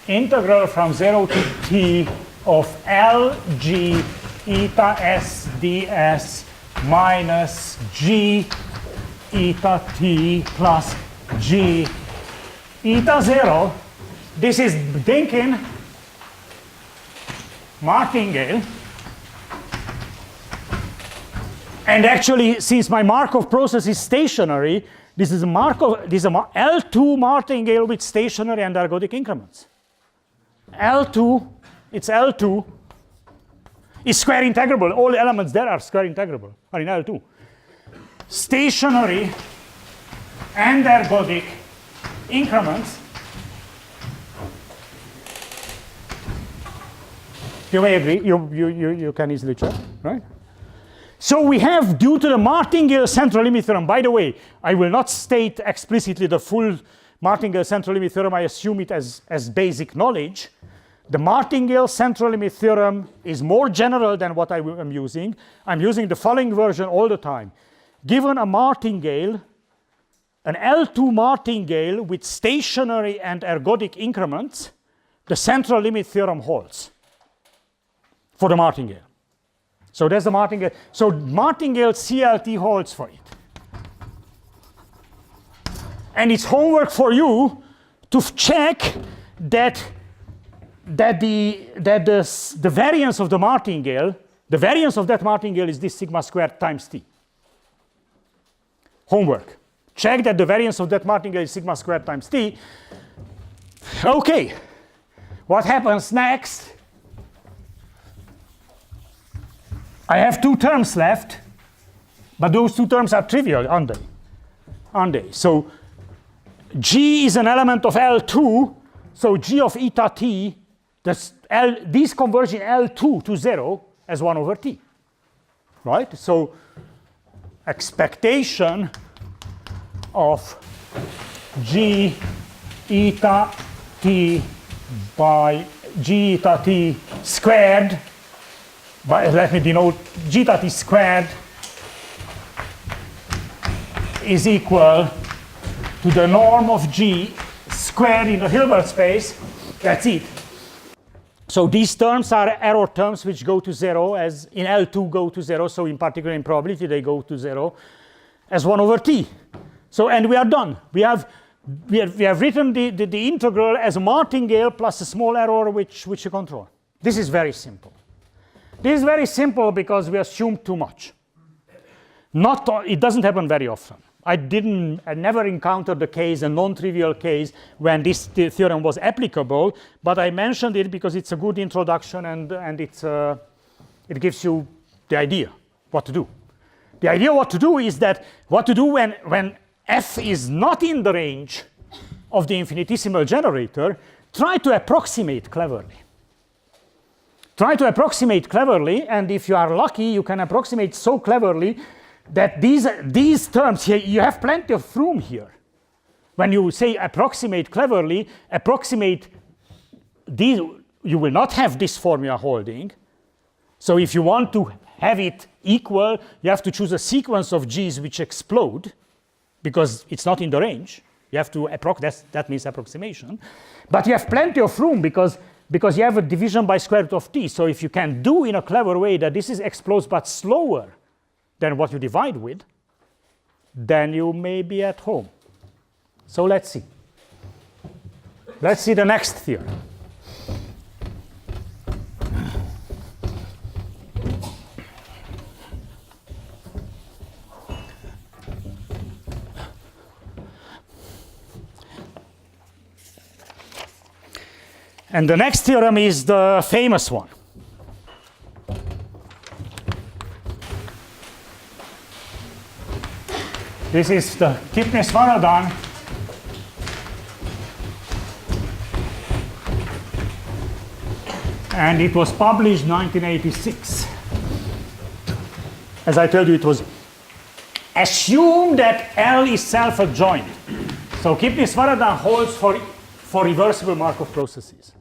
integral from 0 to t of Lg eta s ds minus g eta t plus g eta 0. This is Dynkin martingale. And actually, since my Markov process is stationary, this is a L2 martingale with stationary and ergodic increments. L2, it's L2, is square integrable. All elements there are square integrable, are in L2. Stationary and ergodic increments. You may agree, you can easily check, right? So we have, due to the Martingale central limit theorem, by the way, I will not state explicitly the full Martingale central limit theorem, I assume it as basic knowledge. The Martingale central limit theorem is more general than what I am using. I'm using the following version all the time. Given a martingale, an L2 martingale with stationary and ergodic increments, the central limit theorem holds for the martingale. So there's the martingale. So martingale CLT holds for it. And it's homework for you to check that the variance of the martingale, the variance of that martingale is this sigma squared times t. Homework. Check that the variance of that martingale is sigma squared times t. Okay. What happens next? I have two terms left, but those two terms are trivial, aren't they? So G is an element of L2, so G of eta t, these converge in L2 to 0 as 1 over t, right? So expectation of G eta t by G eta t squared, let me denote G eta t squared is equal to the norm of G squared in the Hilbert space. That's it. So these terms are error terms which go to 0, as in L2 go to 0, so in particular in probability they go to 0 as 1 over t. So, and we are done. We have written the integral as a martingale plus a small error which you control. This is very simple. This is very simple because we assume too much. It doesn't happen very often. I never encountered a non-trivial case when this theorem was applicable, but I mentioned it because it's a good introduction and it gives you the idea what to do. The idea what to do is that what to do when f is not in the range of the infinitesimal generator, try to approximate cleverly. Try to approximate cleverly, and if you are lucky, you can approximate so cleverly that these terms here, you have plenty of room here. When you say approximate cleverly, approximate these, you will not have this formula holding. So if you want to have it equal, you have to choose a sequence of g's which explode, because it's not in the range. You have to that means approximation. But you have plenty of room because you have a division by square root of t. So if you can do in a clever way that this is explodes but slower than what you divide with, then you may be at home. So let's see. Let's see the next theorem. And the next theorem is the famous one. This is the Kipnis-Varadhan and it was published 1986. As I told you, it was assumed that L is self-adjoint. So Kipnis-Varadhan holds for reversible Markov processes.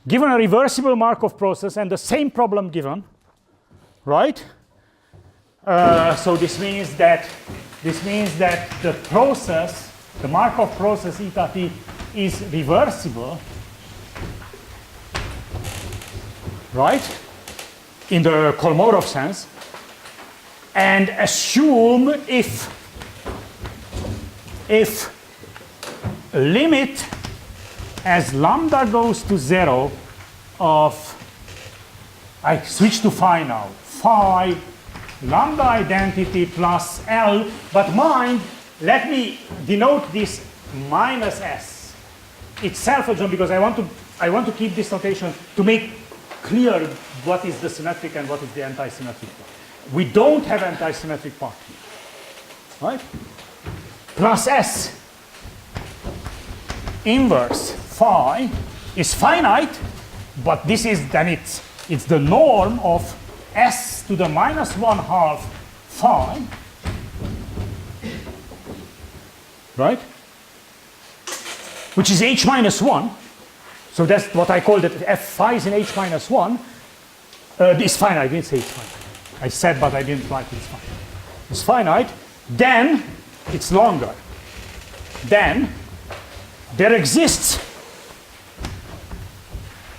Given a reversible Markov process and the same problem given, right? So this means that the process, the Markov process eta t, is reversible, right? In the Kolmogorov sense, and assume if limit as lambda goes to 0 of, I switch to phi now, phi lambda identity plus L, but mind, let me denote this minus S. It's self-adjoint because I want to keep this notation to make clear what is the symmetric and what is the anti-symmetric part. We don't have anti-symmetric part here, right? Plus S inverse phi is finite, but this is then it's the norm of S to the minus 1/2 phi, right? Which is H minus 1. So that's what I call that F phi is in H minus 1. It's finite, I didn't say it's finite. I said, but I didn't write it's finite. It's finite, then it's longer. Then there exists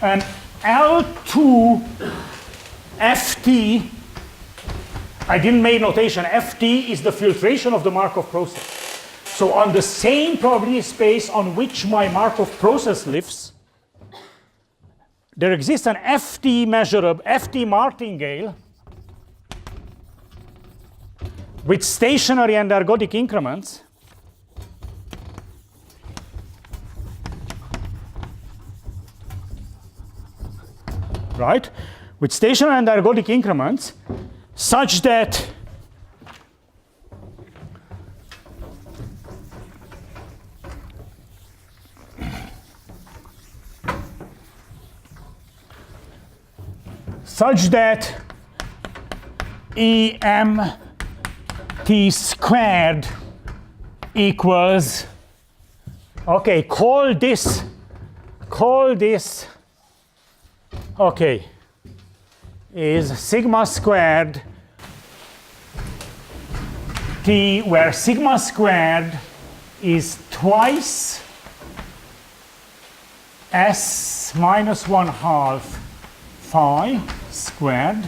an L2 Ft. I didn't make notation. Ft is the filtration of the Markov process. So on the same probability space on which my Markov process lives, there exists an Ft measurable, Ft martingale with stationary and ergodic increments. Right? With stationary and ergodic increments such that EMT squared equals, okay, call this, okay, is sigma squared t, where sigma squared is twice S minus 1/2 phi squared,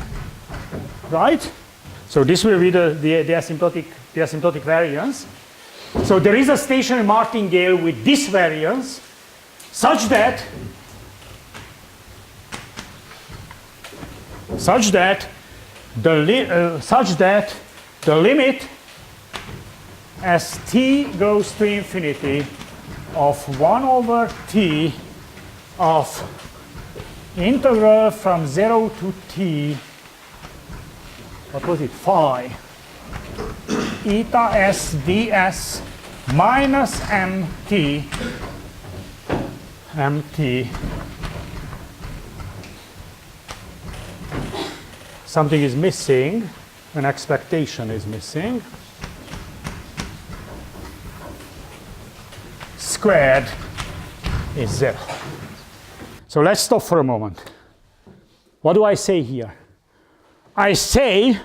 right? So this will be the asymptotic variance. So there is a stationary martingale with this variance such that the limit as t goes to infinity of 1/t of integral from 0 to t, what was it, phi, eta s ds minus mt, something is missing, an expectation is missing, squared is 0. So let's stop for a moment. What do I say here? I say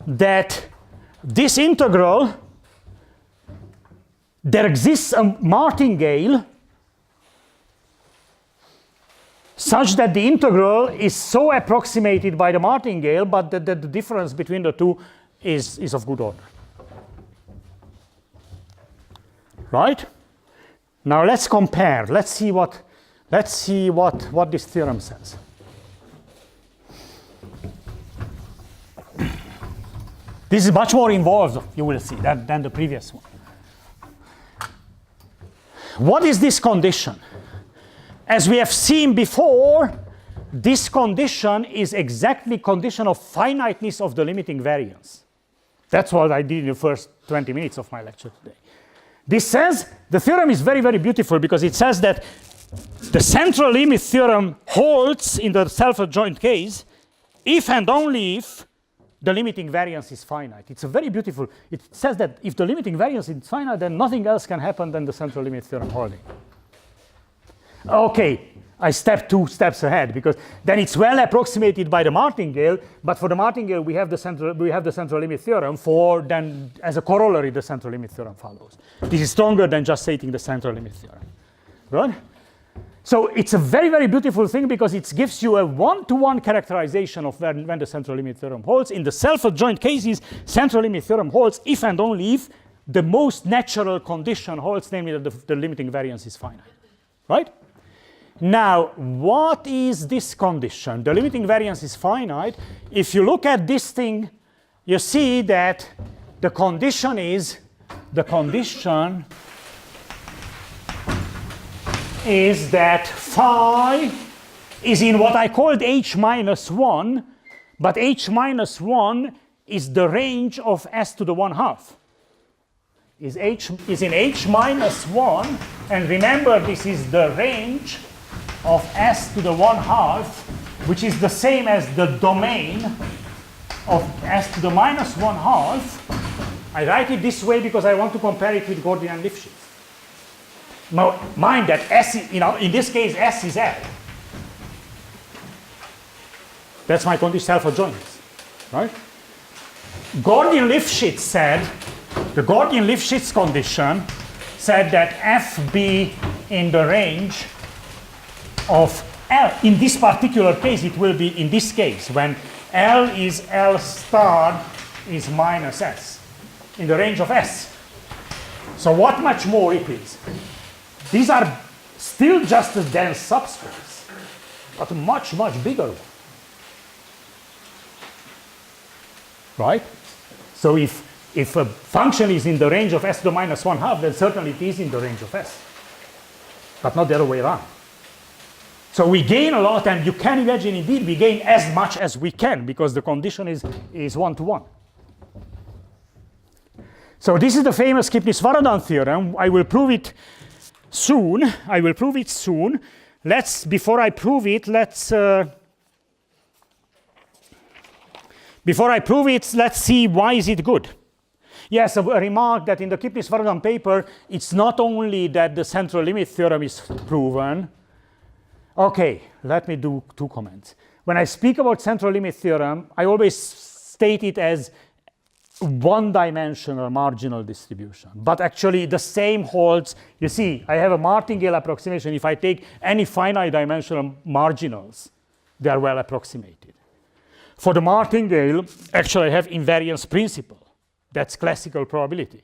that this integral, there exists a martingale such that the integral is so approximated by the martingale, but that the difference between the two is of good order. Right? Now let's compare. Let's see what this theorem says. This is much more involved, you will see, than the previous one. What is this condition? As we have seen before, this condition is exactly condition of finiteness of the limiting variance. That's what I did in the first 20 minutes of my lecture today. This says, the theorem is very, very beautiful because it says that the central limit theorem holds in the self-adjoint case if and only if the limiting variance is finite. It's a very beautiful, it says that if the limiting variance is finite, then nothing else can happen than the central limit theorem holding. Okay, I step 2 steps ahead because then it's well approximated by the martingale, but for the martingale we have the central limit theorem, for then as a corollary the central limit theorem follows. This is stronger than just stating the central limit theorem. Good? So it's a very, very beautiful thing because it gives you a one-to-one characterization of when the central limit theorem holds. In the self-adjoint cases, central limit theorem holds if and only if the most natural condition holds, namely that the limiting variance is finite. Right? Now, what is this condition? The limiting variance is finite. If you look at this thing, you see that the condition is that phi is in what I called h minus 1, but h minus 1 is the range of s to the 1/2. Is in h minus 1, and remember this is the range of s to the 1/2, which is the same as the domain of s to the minus 1/2. I write it this way because I want to compare it with Gordian and Lifshitz. Now, mind that S, in this case, S is L. That's my condition, self-adjointness, right? Gordian-Lifshitz said, the Gordian-Lifshitz condition said that F be in the range of L. In this particular case, it will be in this case, when L is L star is minus S, in the range of S. So what much more it is? These are still just a dense subspace, but a much, much bigger one. Right? So if a function is in the range of s to the minus 1/2, then certainly it is in the range of s, but not the other way around. So we gain a lot, and you can imagine indeed we gain as much as we can because the condition is one-to-one. So this is the famous Kipnis-Varadan theorem. I will prove it soon. Before I prove it, let's see why is it good. Yes, a remark that in the Kipnis-Varadan paper, it's not only that the central limit theorem is proven. Okay, let me do 2 comments. When I speak about central limit theorem, I always state it as one-dimensional marginal distribution. But actually the same holds, you see, I have a Martingale approximation. If I take any finite dimensional marginals, they are well approximated. For the Martingale, actually I have invariance principle. That's classical probability.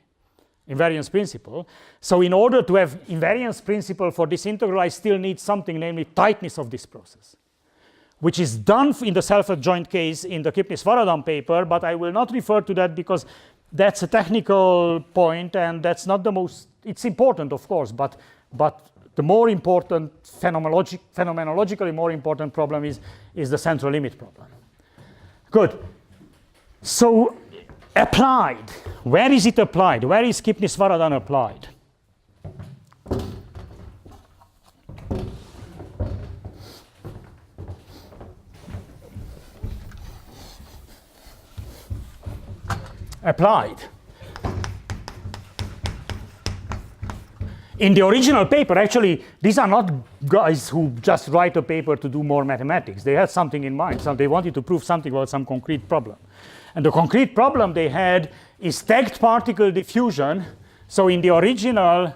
Invariance principle. So in order to have invariance principle for this integral, I still need something, namely tightness of this process, which is done in the self-adjoint case in the Kipnis-Varadan paper, but I will not refer to that because that's a technical point and that's not the most, it's important of course, but the more important, phenomenologically more important problem is the central limit problem. Good. So applied, where is it applied? Where is Kipnis-Varadan applied? applied. In the original paper, actually, these are not guys who just write a paper to do more mathematics. They had something in mind. So they wanted to prove something about some concrete problem. And the concrete problem they had is tagged particle diffusion. So in the original,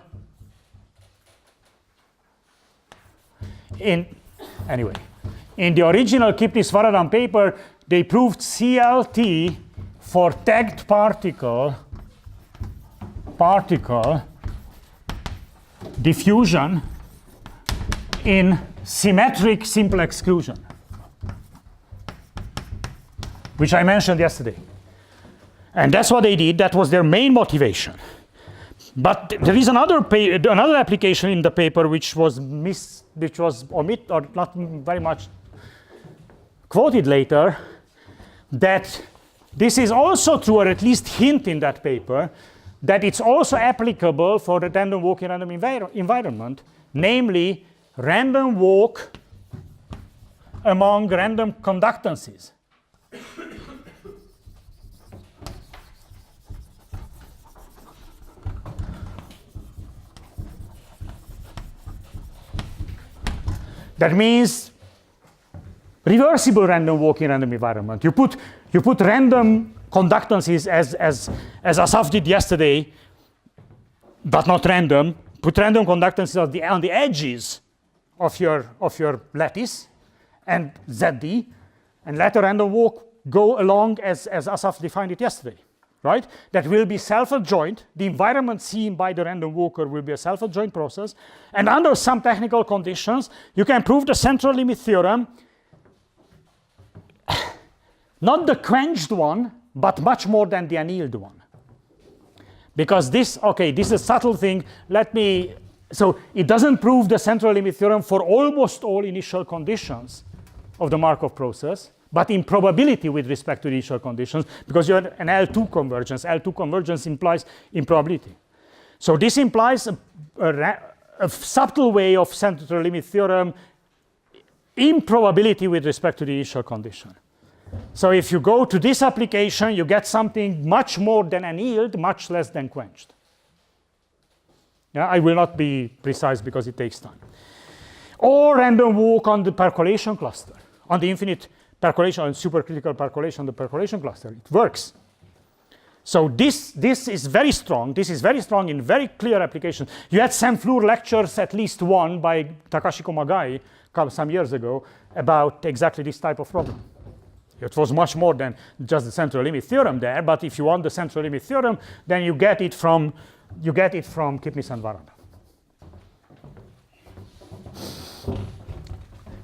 in the original Kipnis-Varadhan paper, they proved CLT for tagged particle diffusion in symmetric simple exclusion, which I mentioned yesterday. And that's what they did. That was their main motivation. But there is another application in the paper which was omitted or not very much quoted later, that this is also true, or at least hint in that paper, that it's also applicable for the random walk in random environment, namely random walk among random conductances. That means reversible random walk in random environment. You put random conductances as Asaf did yesterday, but not random. Put random conductances on the edges of your lattice and ZD, and let a random walk go along as Asaf defined it yesterday, right? That will be self-adjoint. The environment seen by the random walker will be a self-adjoint process. And under some technical conditions, you can prove the central limit theorem, not the quenched one, but much more than the annealed one. Because this is a subtle thing. So it doesn't prove the central limit theorem for almost all initial conditions of the Markov process, but in probability with respect to the initial conditions, because you have an L2 convergence. L2 convergence implies improbability. So this implies a subtle way of central limit theorem improbability with respect to the initial condition. So if you go to this application, you get something much more than annealed, much less than quenched. Yeah, I will not be precise because it takes time. Or random walk on the percolation cluster, on the infinite percolation and supercritical percolation on the percolation cluster. It works. So this is very strong. This is very strong in very clear application. You had Sam Floor lectures, at least one by Takashi Komagai some years ago, about exactly this type of problem. It was much more than just the central limit theorem there, but if you want the central limit theorem, then you get it from Kipnis and Varadhan.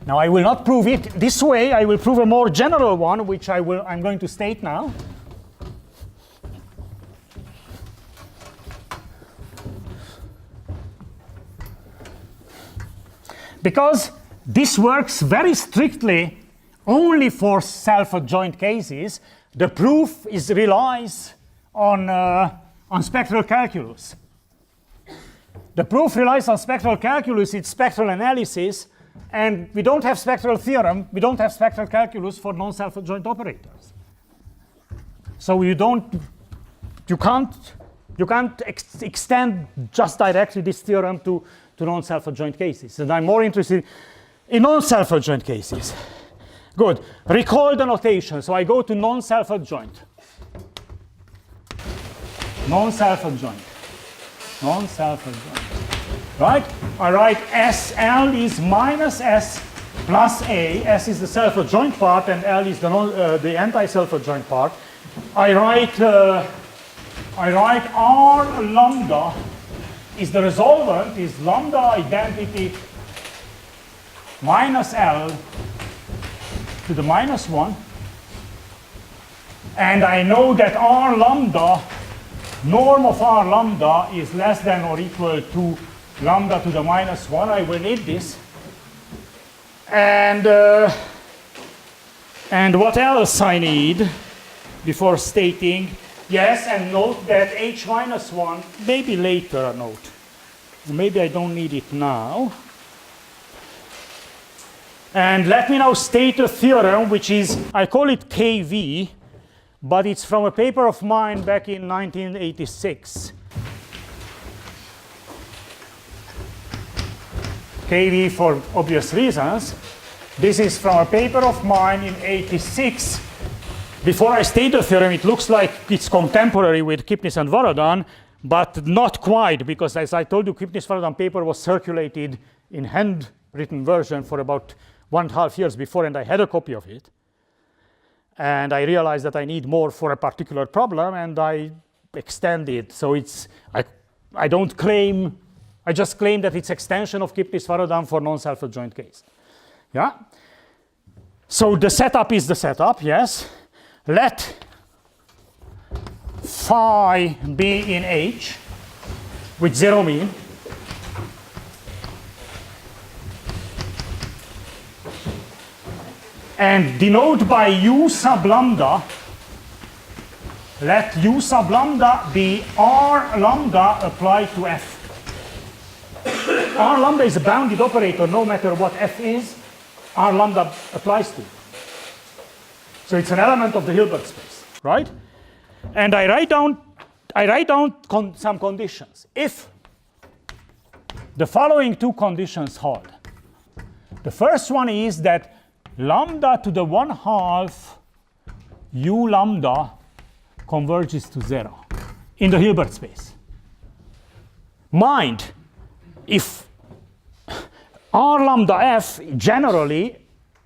Now I will not prove it this way. I will prove a more general one, which I'm going to state now. Because this works very strictly only for self-adjoint cases, the proof relies on spectral calculus. The proof relies on spectral calculus, it's spectral analysis, and we don't have spectral theorem, we don't have spectral calculus for non-self-adjoint operators. So you can't extend just directly this theorem to non-self-adjoint cases. And I'm more interested in non-self-adjoint cases. Good. Recall the notation. So I go to non-self-adjoint. Non-self-adjoint. Non-self-adjoint. Right? I write SL is minus S plus A. S is the self-adjoint part, and L is the anti-self-adjoint part. I write R lambda is the resolvent, is lambda identity minus L to the minus 1, and I know that R lambda, norm of R lambda is less than or equal to lambda to the minus 1. I will need this. And what else I need before stating? Yes, and note that H minus 1, maybe later a note. Maybe I don't need it now. And let me now state a theorem which is, I call it KV, but it's from a paper of mine back in 1986. KV for obvious reasons. This is from a paper of mine in 86. Before I state the theorem, it looks like it's contemporary with Kipnis and Varadhan, but not quite, because as I told you, Kipnis-Varadhan paper was circulated in handwritten version for about 1.5 years before, and I had a copy of it. And I realized that I need more for a particular problem, and I extend it. So it's, I don't claim, I just claim that it's extension of Kipnis-Varadhan for non-self-adjoint case. Yeah? So the setup is the setup, yes. Let phi be in H with zero mean. And denote by u sub lambda, let u sub lambda be r lambda applied to f. R lambda is a bounded operator no matter what f is, R lambda applies to. So it's an element of the Hilbert space, right? And I write down some conditions. If the following two conditions hold. The first one is that lambda to the 1/2 u lambda converges to 0 in the Hilbert space. Mind, if R lambda f generally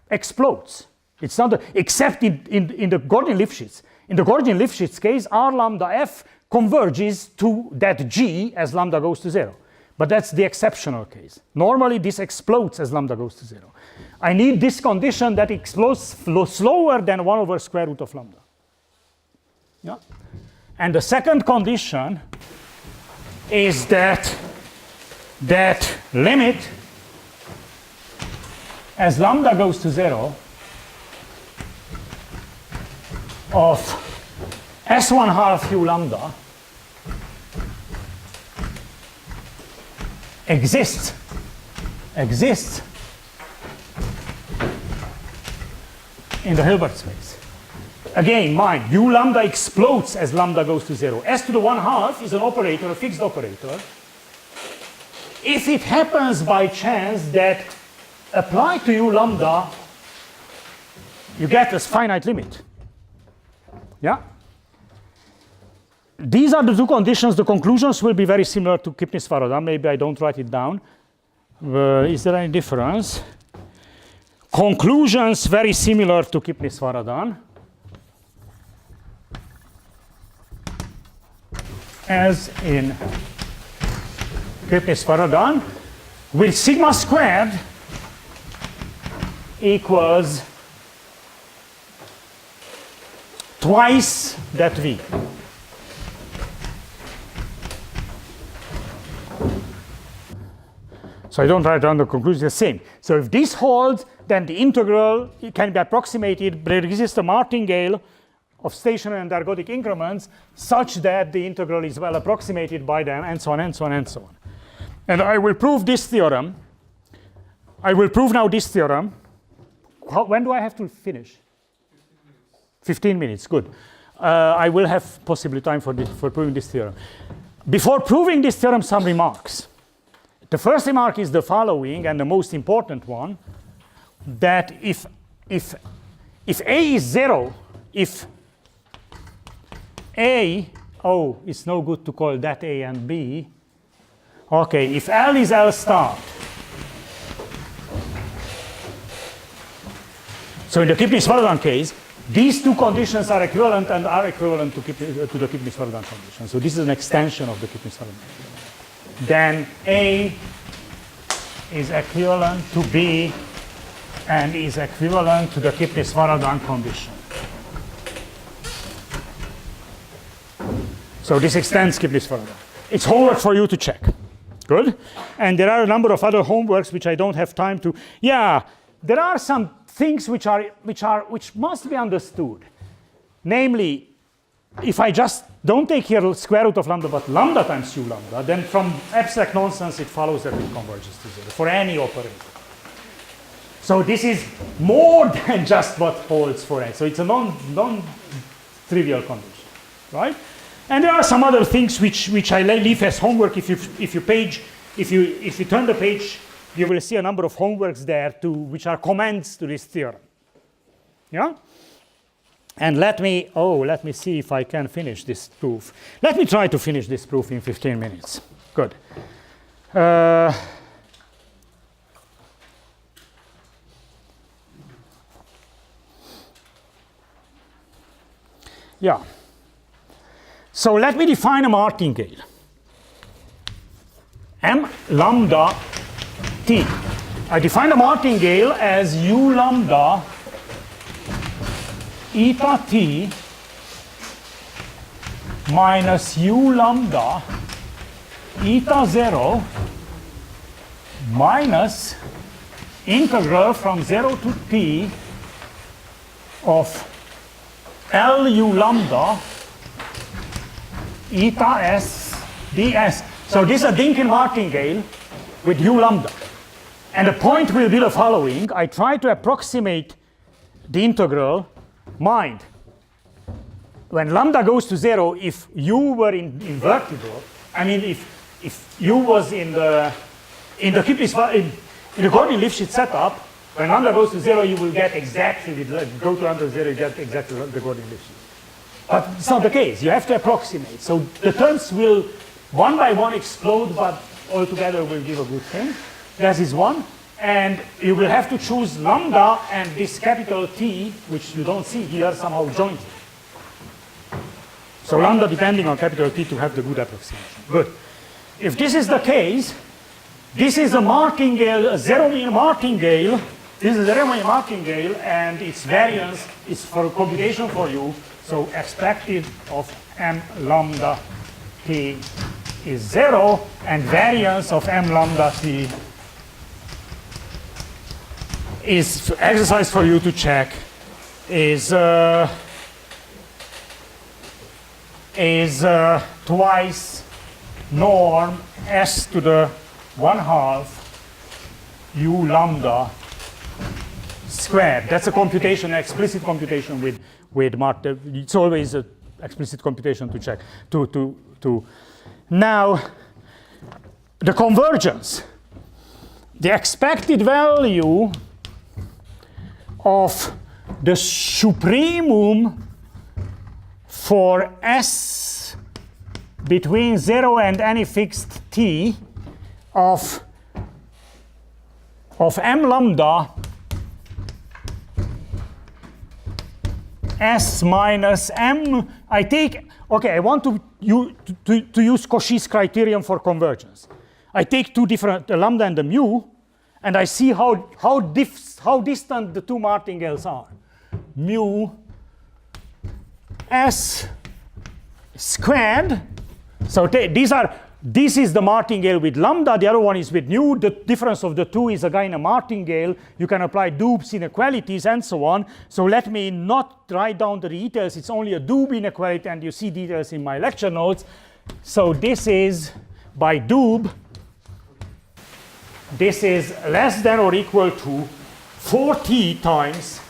explodes. It's not, except in the Gordon-Lifshitz. In the Gordon-Lifshitz case, R lambda f converges to that g as lambda goes to 0. But that's the exceptional case. Normally, this explodes as lambda goes to 0. I need this condition that explodes slower than 1 over square root of lambda. Yeah? And the second condition is that limit as lambda goes to 0 of S1/2 u lambda exists in the Hilbert space. Again, mind, u lambda explodes as lambda goes to 0. S to the 1/2 is an operator, a fixed operator. If it happens by chance that applied to u lambda, you get this finite limit. Yeah? These are the two conditions. The conclusions will be very similar to Kipnis-Varadhan. Maybe I don't write it down. Is there any difference? Conclusions very similar to Kipnis-Varadhan. As in Kipnis-Varadhan, with sigma squared equals twice that v. So I don't write down the conclusion, the same. So if this holds, then the integral can be approximated, but there exists a martingale of stationary and ergodic increments such that the integral is well approximated by them, and so on, and so on, and so on. And I will prove this theorem. I will prove now this theorem. When do I have to finish? 15 minutes, good. I will have possibly time for proving this theorem. Before proving this theorem, some remarks. The first remark is the following, and the most important one, that if A is 0, if A, oh, it's no good to call that A and B. Okay, if L is L star. So in the Kipnis-Varadhan case, these two conditions are equivalent and are equivalent to the Kipnis-Varadhan condition. So this is an extension of the Kipnis-Varadhan. Then A is equivalent to B and is equivalent to the Kipnis-Varadhan condition. So this extends Kipnis-Varadhan. It's homework for you to check. Good. And there are a number of other homeworks which I don't have time to. Yeah, there are some things which must be understood. Namely, if I just don't take here square root of lambda, but lambda times u lambda, then from abstract nonsense it follows that it converges to 0 for any operator. So this is more than just what holds for A. So it's a trivial condition, right? And there are some other things which I leave as homework. If you turn the page, you will see a number of homeworks there which are comments to this theorem. Yeah? And let me see if I can finish this proof. Let me try to finish this proof in 15 minutes. Good. Yeah. So let me define a martingale. M lambda t. I define a martingale as u lambda eta t minus u lambda eta 0 minus integral from 0 to t of Lu lambda eta s ds. So this is a Dynkin martingale with u lambda. And the point will be the following. I try to approximate the integral. Mind, when lambda goes to 0, if u were invertible, I mean if u was in the Gordy-Lifshitz setup, when lambda goes to 0, you will get exactly, go to under 0, you get exactly the Gordy-Lifshitz. But it's not the case. You have to approximate. So the terms will one by one explode, but altogether will give a good thing. That is one. And you will have to choose lambda and this capital T, which you don't see here, somehow joined. So lambda depending on capital T to have the good approximation. Good. If this is the case, this is a martingale, a zero-mean martingale. This is a zero-mean martingale, and its variance is for computation for you. So expected of m lambda t is 0, and variance of m lambda t is exercise for you to check is twice norm s to the 1/2 u lambda squared. That's a computation, explicit computation with Martin. It's always an explicit computation to check. Now, the convergence, the expected value of the supremum for s between 0 and any fixed t of m lambda s minus m. I want to use Cauchy's criterion for convergence. I take two different, the lambda and the mu, and I see how distant the two martingales are. Mu s squared. So this is the martingale with lambda, the other one is with nu. The difference of the two is again a martingale. You can apply Doob inequalities and so on. So let me not write down the details. It's only a Doob inequality, and you see details in my lecture notes. So this is by Doob. This is less than or equal to 4t times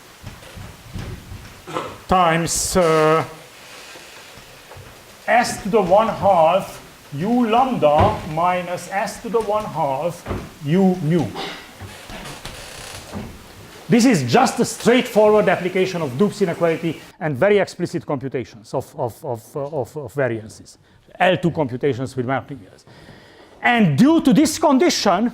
s to the 1/2 u lambda minus s to the 1/2 u mu. This is just a straightforward application of Doob inequality and very explicit computations of variances, L2 computations with martingales. And due to this condition,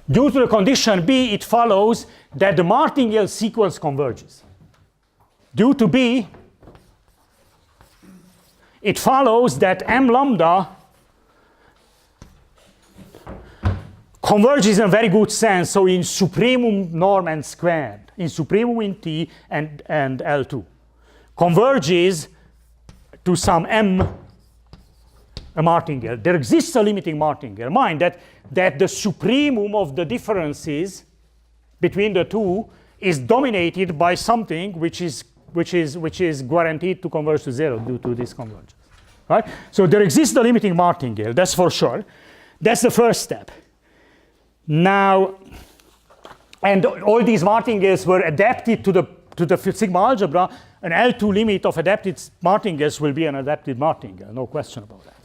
due to the condition B, it follows that the martingale sequence converges. Due to B, it follows that m lambda converges in a very good sense, so in supremum norm and squared, in supremum in T and L2. Converges to some m a martingale. There exists a limiting martingale. Mind that the supremum of the differences between the two is dominated by something which is guaranteed to converge to 0 due to this convergence. Right? So there exists a limiting martingale, that's for sure. That's the first step. Now, And all these martingales were adapted to the sigma algebra. An L2 limit of adapted martingales will be an adapted martingale, no question about that.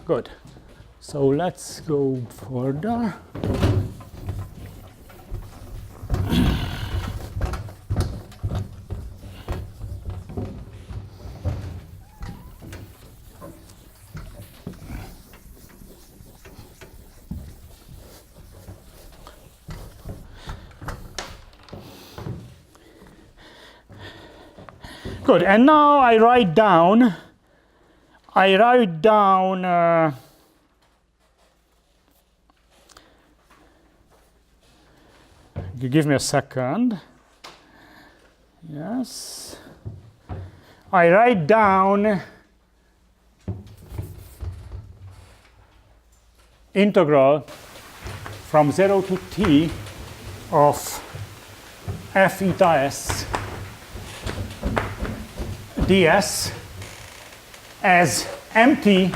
Good. So let's go further. Good, and now I write down, you give me a second. Yes. I write down integral from 0 to t of f eta s ds as mt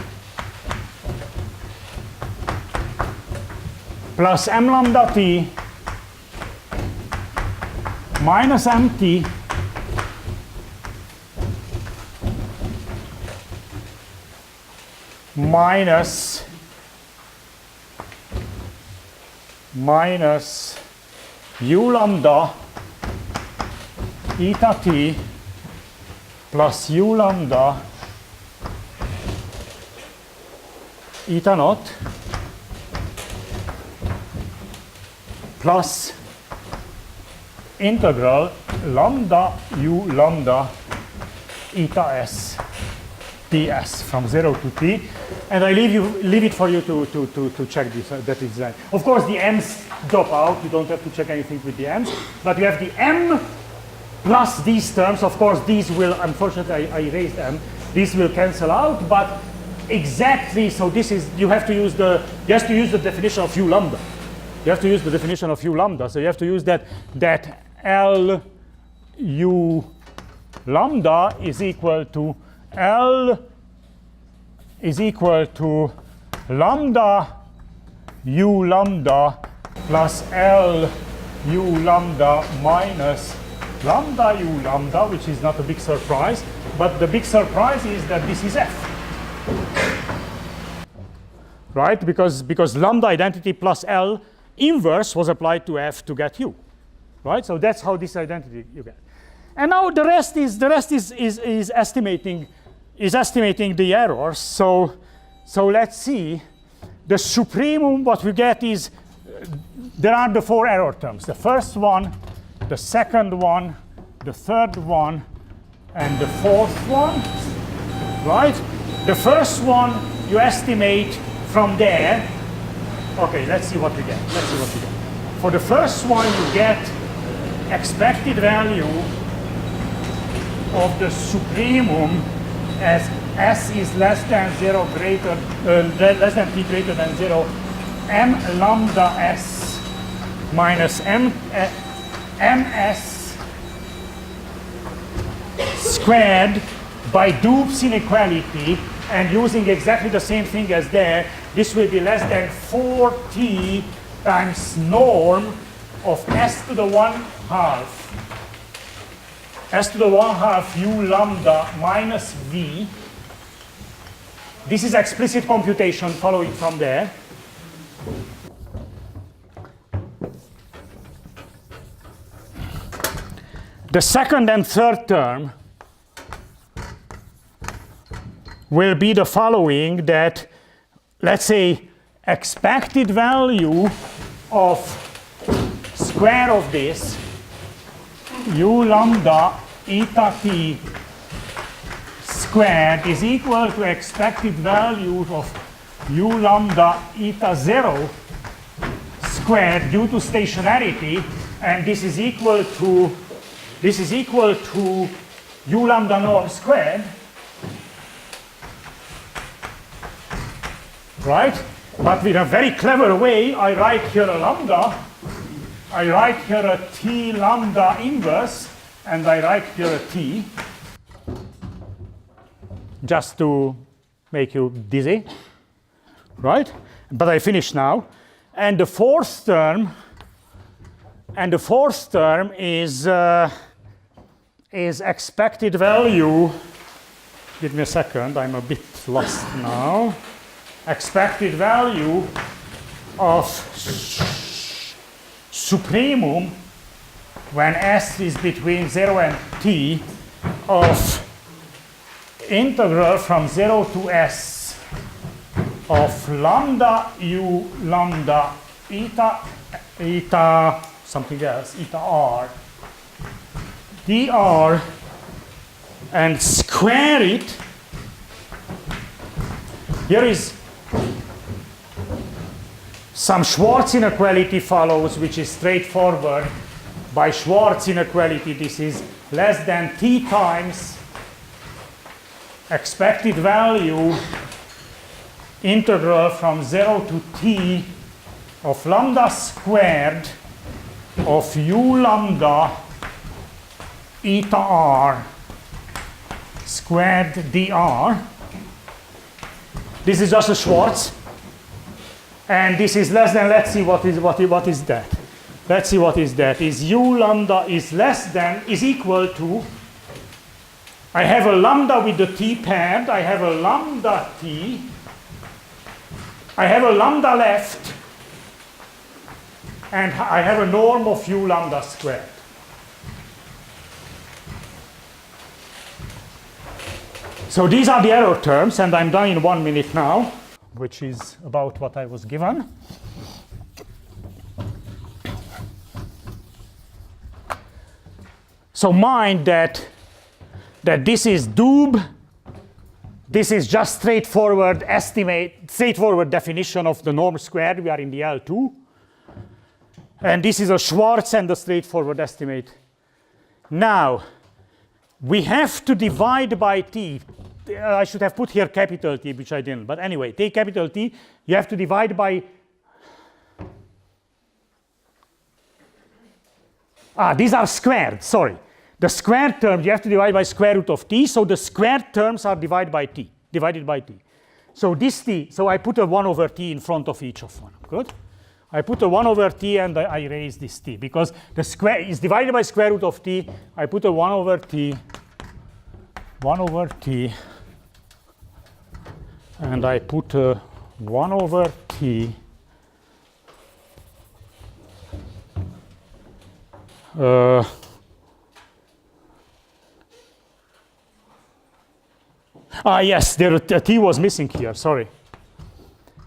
plus m lambda t minus mt minus u lambda eta t plus u lambda eta naught plus integral lambda u lambda eta s ds from 0 to t, and I leave it for you to check this, that is right. Of course, the m's drop out. You don't have to check anything with the m's, but you have the m plus these terms. Of course, these will, unfortunately, I erased them. These will cancel out, but exactly. So this is you have to use the definition of u lambda. You have to use the definition of u lambda. So you have to use that L u lambda is equal to L is equal to lambda u lambda plus L u lambda minus lambda u lambda, which is not a big surprise, but the big surprise is that this is f, right? Because lambda identity plus L inverse was applied to f to get u, right? So that's how this identity you get. And now the rest is estimating the errors. So let's see. The supremum what we get is there are the 4 error terms. The first one, the second one, the third one, and the fourth one, right? The first one you estimate from there. Okay, let's see what we get. For the first one you get expected value of the supremum as s is less than less than t greater than 0, m lambda s minus ms squared by Dup's inequality, and using exactly the same thing as there, this will be less than 4t times norm of s to the 1/2 s to the 1/2 u lambda minus v. This is explicit computation following from there. The second and third term will be the following, that let's say expected value of square of this u lambda eta t squared is equal to expected value of u lambda eta 0 squared due to stationarity, and this is equal to u lambda norm squared, right? But with a very clever way, I write here a lambda, I write here a t lambda inverse, and I write here a t, just to make you dizzy, right? But I finish now. And the fourth term And the fourth term is expected value. Give me a second, I'm a bit lost now. Expected value of supremum when s is between 0 and t of integral from 0 to s of lambda u lambda eta something else, eta r dr, and square it. Here is some Schwarz inequality follows, which is straightforward. By Schwarz inequality, this is less than t times expected value integral from 0 to t of lambda squared of u lambda eta r squared dr. This is just a Schwarz. And this is less than, let's see what is that. Let's see what is that. Is u lambda is less than, is equal to, I have a lambda with the t paired, I have a lambda t, I have a lambda left, and I have a norm of u lambda squared. So these are the error terms, and I'm done in 1 minute now, which is about what I was given. So mind that this is doob. This is just straightforward definition of the norm squared. We are in the L2. And this is a Schwarz and a straightforward estimate. Now, we have to divide by t. I should have put here capital T, which I didn't. But anyway, take capital T. You have to divide by... these are squared, sorry. The squared terms, you have to divide by square root of t. So the squared terms are divided by t. So this t, so I put a 1 over t in front of each of one. Good? I put a 1 over t and I erase this t. Because the square is divided by square root of t. I put a 1 over t. 1 over t. And I put a 1 over t yes, there, a t was missing here, sorry.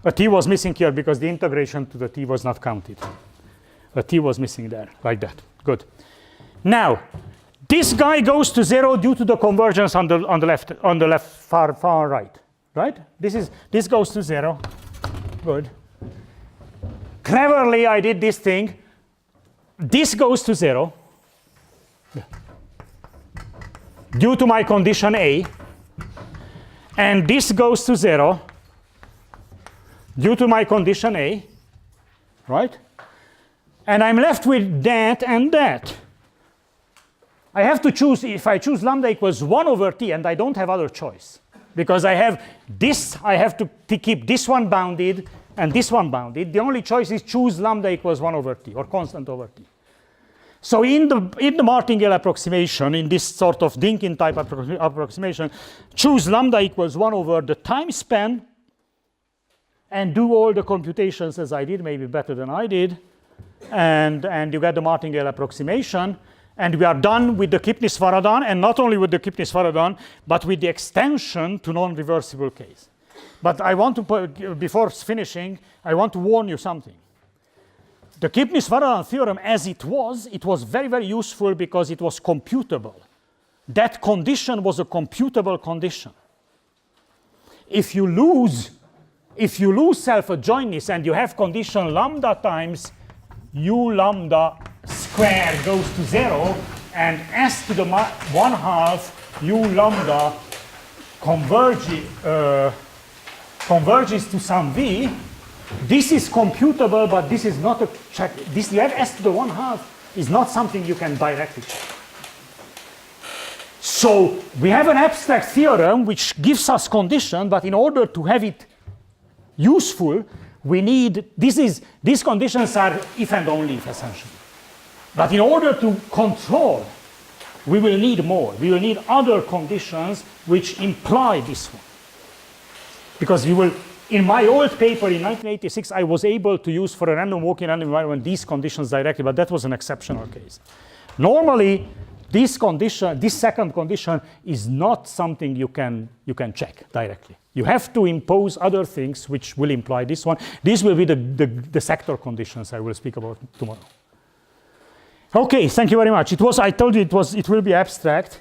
A t was missing here because the integration to the t was not counted. A t was missing there, like that. Good. Now, this guy goes to 0 due to the convergence on the left, far right. Right? This goes to 0. Good. Cleverly, I did this thing. This goes to 0 due to my condition A. And this goes to 0 due to my condition A. Right? And I'm left with that and that. I have to choose, if I choose lambda equals 1 over t, and I don't have other choice. Because I have this, I have to keep this one bounded and this one bounded. The only choice is choose lambda equals 1 over t, or constant over t. So in the Martingale approximation, in this sort of Dinkin type approximation, choose lambda equals 1 over the time span and do all the computations as I did, maybe better than I did. And you get the Martingale approximation. And we are done with the Kipnis-Varadhan, and not only with the Kipnis-Varadhan, but with the extension to non-reversible case. But I want to, before finishing, I want to warn you something. The Kipnis-Varadhan theorem as it was very, very useful because it was computable. That condition was a computable condition. If you lose self-adjointness and you have condition lambda times u lambda square goes to 0 and s to the 1/2 u lambda converges to some v, this is computable, but this is not a check. This you have s to the 1/2 is not something you can directly check. So we have an abstract theorem which gives us condition, but in order to have it useful, we need, these conditions are if and only if essentially. But in order to control, we will need more. We will need other conditions which imply this one. Because we will, in my old paper in 1986, I was able to use for a random walk in random environment these conditions directly, but that was an exceptional case. Normally, this condition, this second condition, is not something you can check directly. You have to impose other things which will imply this one. These will be the sector conditions I will speak about tomorrow. Okay, thank you very much. I told you it will be abstract.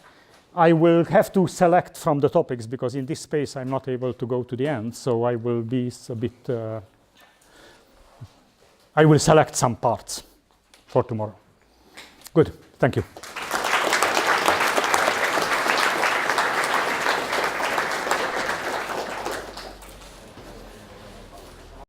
I will have to select from the topics because in this space I'm not able to go to the end, so I will be a bit, I will select some parts for tomorrow. Good, thank you.